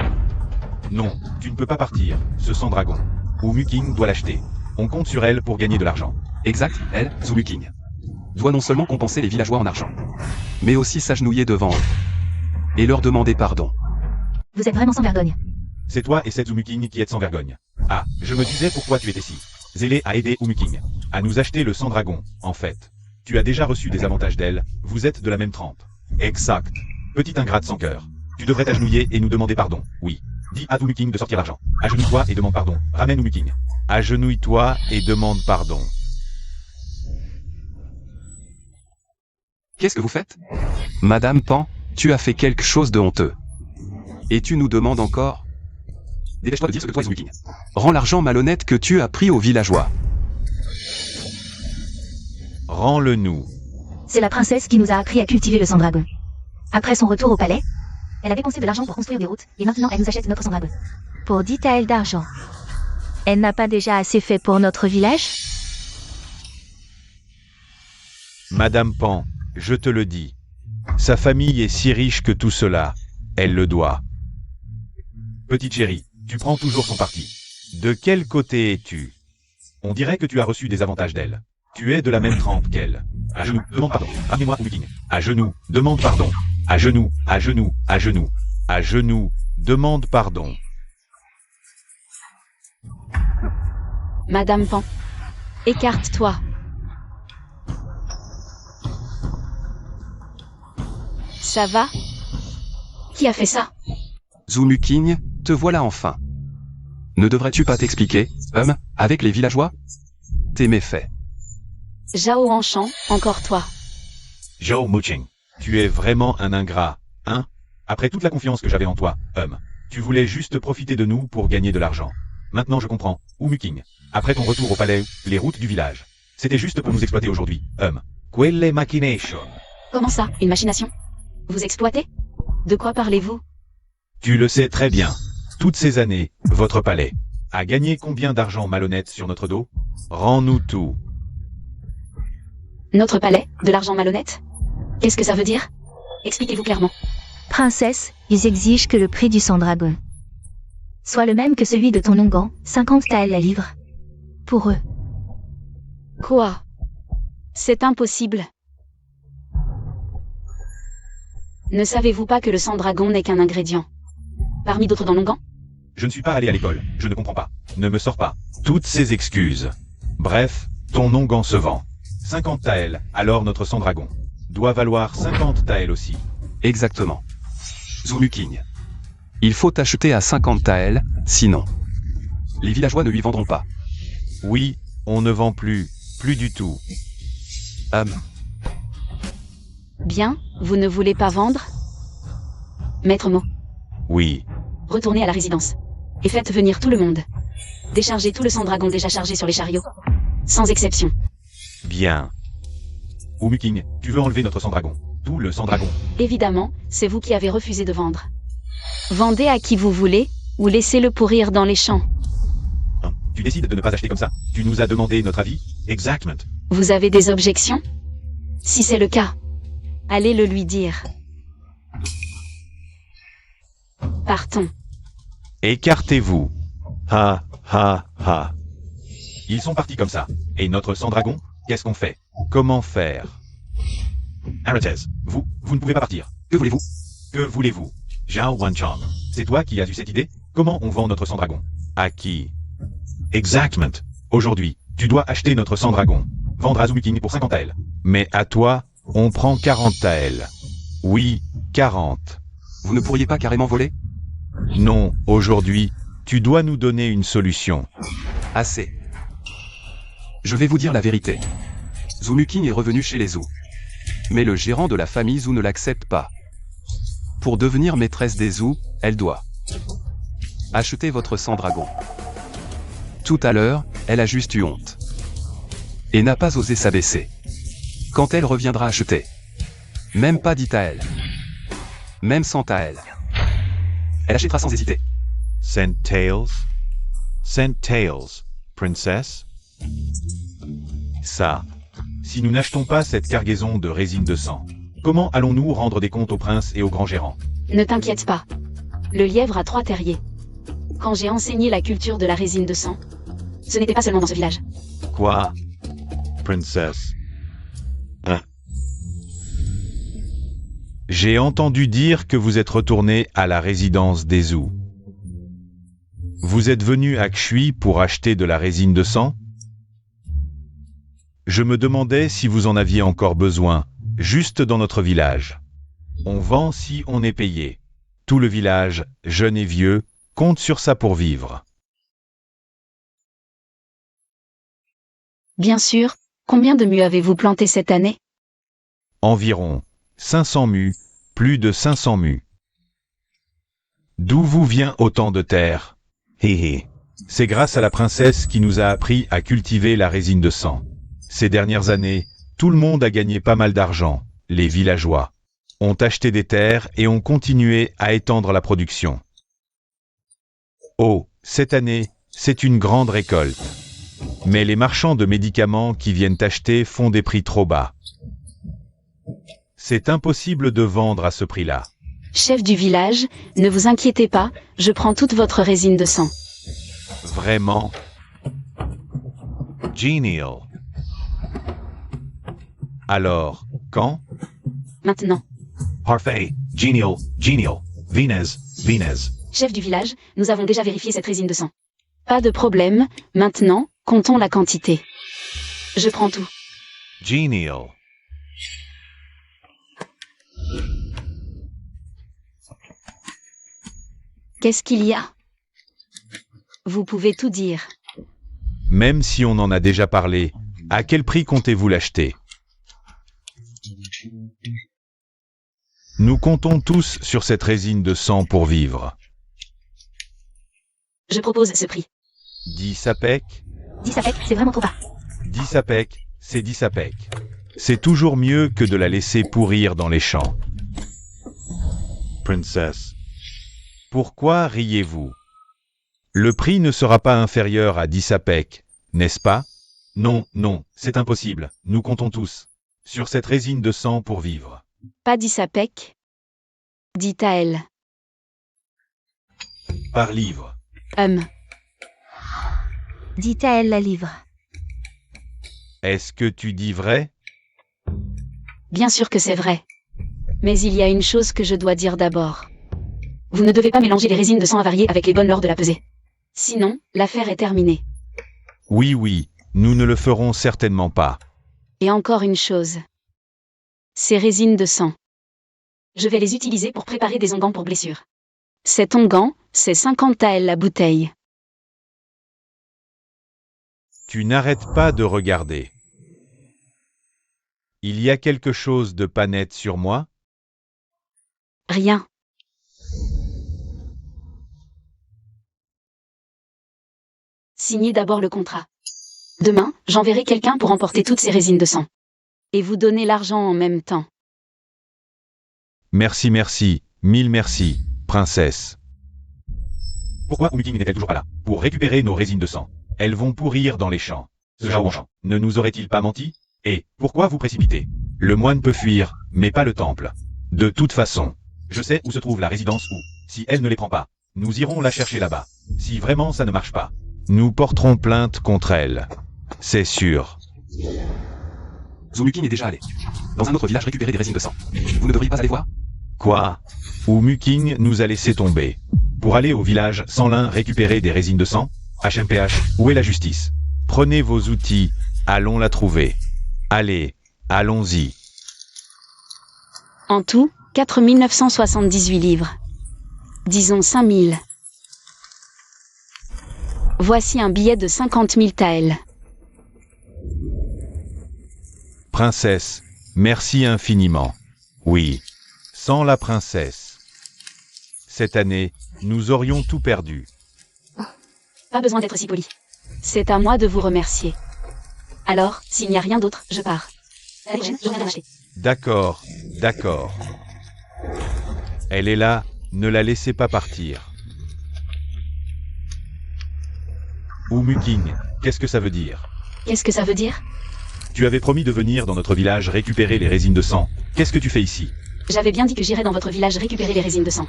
Non, tu ne peux pas partir, ce sang dragon. Zumuking doit l'acheter. On compte sur elle pour gagner de l'argent. Exact, elle, Zumuking, doit non seulement compenser les villageois en argent, mais aussi s'agenouiller devant eux. Et leur demander pardon. Vous êtes vraiment sans vergogne. C'est toi et cette Zumuking qui êtes sans vergogne. Ah, je me disais pourquoi tu étais si zélé à aider Zumuking à nous acheter le sang dragon, en fait. Tu as déjà reçu des avantages d'elle, vous êtes de la même trempe. Exact. Petite ingrate sans cœur. Tu devrais t'agenouiller et nous demander pardon, oui. Dis à Zumuking de sortir l'argent. Agenouille-toi et demande pardon. Ramène Zumuking. Agenouille-toi et demande pardon. Qu'est-ce que vous faites? Madame Pan, tu as fait quelque chose de honteux. Et tu nous demandes encore? Dépêche-toi de dire ce que toi et Zumuking. Rends l'argent malhonnête que tu as pris aux villageois. Rends-le-nous. C'est la princesse qui nous a appris à cultiver le sang dragon. Après son retour au palais, elle a dépensé de l'argent pour construire des routes, et maintenant elle nous achète notre sang dragon. Pour 10 taëls d'argent. Elle n'a pas déjà assez fait pour notre village? Madame Pan, je te le dis. Sa famille est si riche que tout cela, elle le doit. Petite chérie, tu prends toujours son parti. De quel côté es-tu? On dirait que tu as reçu des avantages d'elle. Tu es de la même trempe qu'elle. À genoux, demande pardon. Ramenez-moi au meeting. À genoux, demande pardon. À genoux, à genoux, à genoux. À genoux, demande pardon. Madame Pan. Écarte-toi. Ça va? Qui a fait ça? Zumuking, te voilà enfin. Ne devrais-tu pas t'expliquer, avec les villageois? Tes méfaits. Zhao Enchant, encore toi. Zhao Muqing, tu es vraiment un ingrat, hein? Après toute la confiance que j'avais en toi, tu voulais juste profiter de nous pour gagner de l'argent. Maintenant je comprends, Muqing. Après ton retour au palais, les routes du village. C'était juste pour nous exploiter aujourd'hui, Quelle machination. Comment ça, une machination? Vous exploitez? De quoi parlez-vous? Tu le sais très bien. Toutes ces années, votre palais a gagné combien d'argent malhonnête sur notre dos? Rends-nous tout. Notre palais? De l'argent malhonnête? Qu'est-ce que ça veut dire? Expliquez-vous clairement. Princesse, ils exigent que le prix du sang-dragon soit le même que celui de ton onguent, 50 taels la livre. Pour eux. Quoi? C'est impossible. Ne savez-vous pas que le sang-dragon n'est qu'un ingrédient parmi d'autres dans l'onguent? Je ne suis pas allé à l'école, je ne comprends pas. Ne me sors pas. Toutes ces excuses. Bref, ton onguent se vend. 50 taels, alors notre sang-dragon doit valoir 50 taels aussi. Exactement. Zumuking. Il faut acheter à 50 taels, sinon les villageois ne lui vendront pas. Oui, on ne vend plus du tout. Bien, vous ne voulez pas vendre? Maître Mo. Oui. Retournez à la résidence. Et faites venir tout le monde. Déchargez tout le sang-dragon déjà chargé sur les chariots. Sans exception. Bien. Muqing, tu veux enlever notre sang-dragon? Tout le sang-dragon. Évidemment, c'est vous qui avez refusé de vendre. Vendez à qui vous voulez, ou laissez-le pourrir dans les champs. Tu décides de ne pas acheter comme ça? Tu nous as demandé notre avis? Exactement. Vous avez des objections? Si c'est le cas, allez le lui dire. Partons. Écartez-vous. Ha, ha, ha. Ils sont partis comme ça. Et notre sang-dragon, qu'est-ce qu'on fait? Comment faire? Arrêtez. Vous ne pouvez pas partir. Que voulez-vous? Que voulez-vous? Zhao Wanchang, c'est toi qui as eu cette idée? Comment on vend notre sang-dragon? À qui? Exactement. Aujourd'hui, tu dois acheter notre sang-dragon. Vendre à Zumuking pour 50 taels. Mais à toi, on prend 40 taels. Oui, 40. Vous ne pourriez pas carrément voler? Non, aujourd'hui, tu dois nous donner une solution. Assez. Je vais vous dire la vérité. Zumuking est revenu chez les Zhou. Mais le gérant de la famille Zhou ne l'accepte pas. Pour devenir maîtresse des Zhou, elle doit acheter votre sang-dragon. Tout à l'heure, elle a juste eu honte. Et n'a pas osé s'abaisser. Quand elle reviendra acheter. Même pas 10 taels. Même 100 taels. Elle achètera sans hésiter. Cent taels? Cent taels, princesse? Ça. Si nous n'achetons pas cette cargaison de résine de sang, comment allons-nous rendre des comptes au prince et au grand gérant? Ne t'inquiète pas. Le lièvre a 3 terriers. Quand j'ai enseigné la culture de la résine de sang, ce n'était pas seulement dans ce village. Quoi? Princesse? Hein? J'ai entendu dire que vous êtes retourné à la résidence des Zhou. Vous êtes venu à Kshui pour acheter de la résine de sang? Je me demandais si vous en aviez encore besoin, juste dans notre village. On vend si on est payé. Tout le village, jeune et vieux, compte sur ça pour vivre. Bien sûr. Combien de mues avez-vous planté cette année? Environ 500 mues, plus de 500 mues. D'où vous vient autant de terre? Hé hé. C'est grâce à la princesse qui nous a appris à cultiver la résine de sang. Ces dernières années, tout le monde a gagné pas mal d'argent. Les villageois ont acheté des terres et ont continué à étendre la production. Oh, cette année, c'est une grande récolte. Mais les marchands de médicaments qui viennent acheter font des prix trop bas. C'est impossible de vendre à ce prix-là. Chef du village, ne vous inquiétez pas, je prends toute votre résine de sang. Vraiment? Genial. Alors, quand? Maintenant. Parfait. Genial. Genial. Venez. Chef du village, nous avons déjà vérifié cette résine de sang. Pas de problème, maintenant, comptons la quantité. Je prends tout. Genial. Qu'est-ce qu'il y a? Vous pouvez tout dire. Même si on en a déjà parlé, à quel prix comptez-vous l'acheter? Nous comptons tous sur cette résine de sang pour vivre. Je propose ce prix. 10 sapèques? 10 sapèques, c'est vraiment trop bas. 10 sapèques, c'est 10 sapèques. C'est toujours mieux que de la laisser pourrir dans les champs. Princess. Pourquoi riez-vous? Le prix ne sera pas inférieur à 10 sapèques, n'est-ce pas? Non, c'est impossible. Nous comptons tous sur cette résine de sang pour vivre. Pas 10 sapèques. Dit à elle. Par livre. Dites à elle la livre. Est-ce que tu dis vrai? Bien sûr que c'est vrai. Mais il y a une chose que je dois dire d'abord. Vous ne devez pas mélanger les résines de sang avariées avec les bonnes lors de la pesée. Sinon, l'affaire est terminée. Oui, nous ne le ferons certainement pas. Et encore une chose. Ces résines de sang. Je vais les utiliser pour préparer des onguents pour blessures. Cet onguent, c'est 50 taels la bouteille. Tu n'arrêtes pas de regarder. Il y a quelque chose de pas net sur moi? Rien. Signez d'abord le contrat. Demain, j'enverrai quelqu'un pour emporter toutes ces résines de sang. Et vous donner l'argent en même temps. Merci, mille merci, princesse. Pourquoi Umuking n'est-elle toujours pas là? Pour récupérer nos résines de sang. Elles vont pourrir dans les champs. Ce Zhao Wanshan ne nous aurait-il pas menti? Et pourquoi vous précipitez? Le moine peut fuir, mais pas le temple. De toute façon, je sais où se trouve la résidence où, si elle ne les prend pas, nous irons la chercher là-bas. Si vraiment ça ne marche pas, nous porterons plainte contre elle. C'est sûr. Zumuking est déjà allé dans un autre village récupérer des résines de sang. Vous ne devriez pas aller voir? Quoi? Umuking nous a laissé tomber. Pour aller au village sans lin récupérer des résines de sang? HMPH, où est la justice? Prenez vos outils, allons la trouver. Allez, allons-y. En tout, 4978 livres. Disons 5000. Voici un billet de 50 000 taels. Princesse, merci infiniment. Oui, sans la princesse. Cette année, nous aurions tout perdu. Pas besoin d'être si poli. C'est à moi de vous remercier. Alors, s'il n'y a rien d'autre, je pars. L'année prochaine, je reviendrai l'acheter. D'accord. Elle est là, ne la laissez pas partir. Umuking, qu'est-ce que ça veut dire? Qu'est-ce que ça veut dire? Tu avais promis de venir dans notre village récupérer les résines de sang. Qu'est-ce que tu fais ici? J'avais bien dit que j'irais dans votre village récupérer les résines de sang.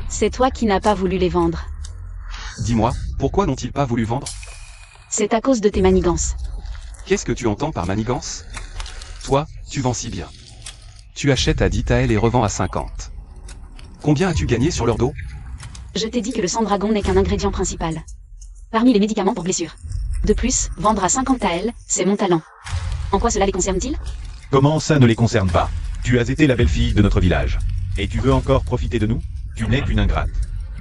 C'est toi qui n'as pas voulu les vendre. Dis-moi, pourquoi n'ont-ils pas voulu vendre? C'est à cause de tes manigances. Qu'est-ce que tu entends par manigance? Toi, tu vends si bien. Tu achètes à 10 taels et revends à 50. Combien as-tu gagné sur leur dos? Je t'ai dit que le sang dragon n'est qu'un ingrédient principal. Parmi les médicaments pour blessures. De plus, vendre à 50 taels, c'est mon talent. En quoi cela les concerne-t-il? Comment ça ne les concerne pas? Tu as été la belle-fille de notre village. Et tu veux encore profiter de nous? Tu n'es qu'une ingrate.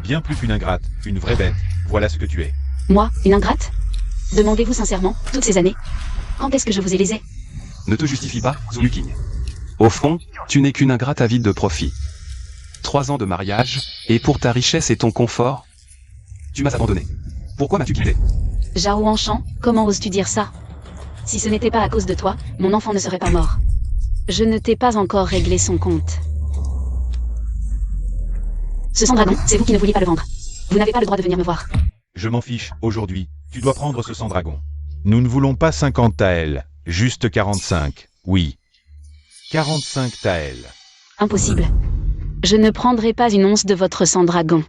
Bien plus qu'une ingrate, une vraie bête. Voilà ce que tu es. Moi, une ingrate? Demandez-vous sincèrement, toutes ces années? Quand est-ce que je vous ai lésé? Ne te justifie pas, Zumuking. Au fond, tu n'es qu'une ingrate avide de profit. 3 ans de mariage, et pour ta richesse et ton confort, tu m'as abandonné. Pourquoi m'as-tu quitté? Zhao Wanshan, comment oses-tu dire ça? Si ce n'était pas à cause de toi, mon enfant ne serait pas mort. Je ne t'ai pas encore réglé son compte. Ce sang dragon, c'est vous qui ne vouliez pas le vendre. Vous n'avez pas le droit de venir me voir. Je m'en fiche, aujourd'hui. Tu dois prendre ce sang dragon. Nous ne voulons pas 50 taels, juste 45, oui. 45 taels. Impossible. Je ne prendrai pas une once de votre sang dragon.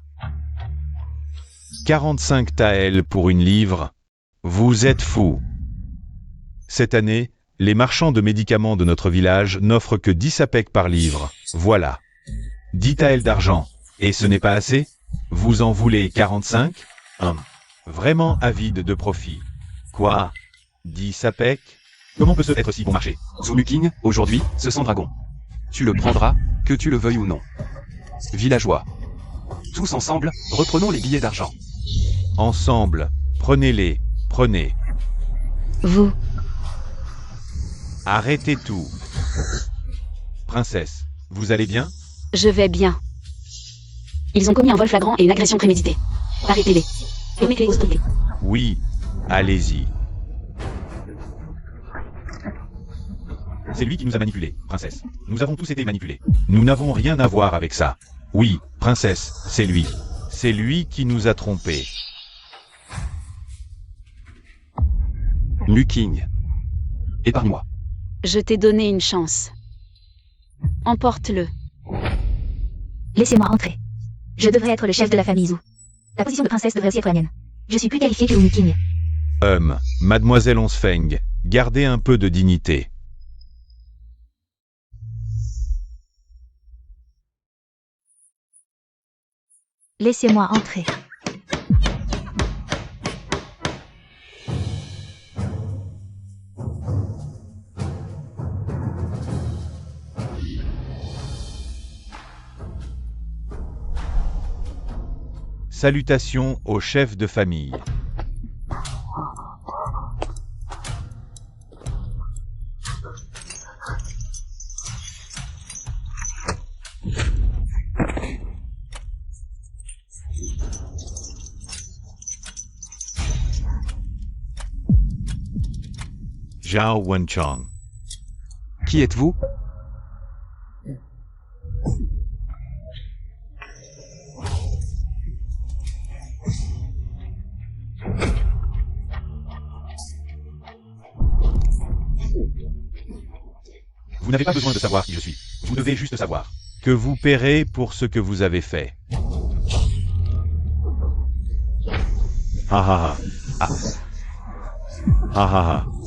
45 taels pour une livre. Vous êtes fous. Cette année, les marchands de médicaments de notre village n'offrent que 10 sapèques par livre. Voilà. 10 taels d'argent. Et ce n'est pas assez? Vous en voulez 45? Vraiment avide de profit. Quoi? 10 sapèques? Comment peut-ce être si bon marché? Zulu King, aujourd'hui, ce sang dragon. Tu le prendras, que tu le veuilles ou non. Villageois. Tous ensemble, reprenons les billets d'argent. Ensemble, prenez-les, prenez. Vous. Arrêtez tout. Princesse, vous allez bien? Je vais bien. Ils ont commis un vol flagrant et une agression préméditée. Arrêtez-les. Remettez-les aux autorités. Oui, allez-y. C'est lui qui nous a manipulés, princesse. Nous avons tous été manipulés. Nous n'avons rien à voir avec ça. Oui, princesse, c'est lui. C'est lui qui nous a trompés. Lu King. Épargne-moi. Je t'ai donné une chance. Emporte-le. Laissez-moi entrer. Je devrais être le chef de la famille Zhu. La position de princesse devrait aussi être la mienne. Je suis plus qualifiée que Wu King. Mademoiselle Onsfeng, gardez un peu de dignité. Laissez-moi entrer. Salutations au chef de famille. Zhao Wenchang. Qui êtes-vous? Vous n'avez pas besoin de savoir qui je suis. Vous devez juste savoir que vous paierez pour ce que vous avez fait. Ha ha ha. Ah. Ha ha ha.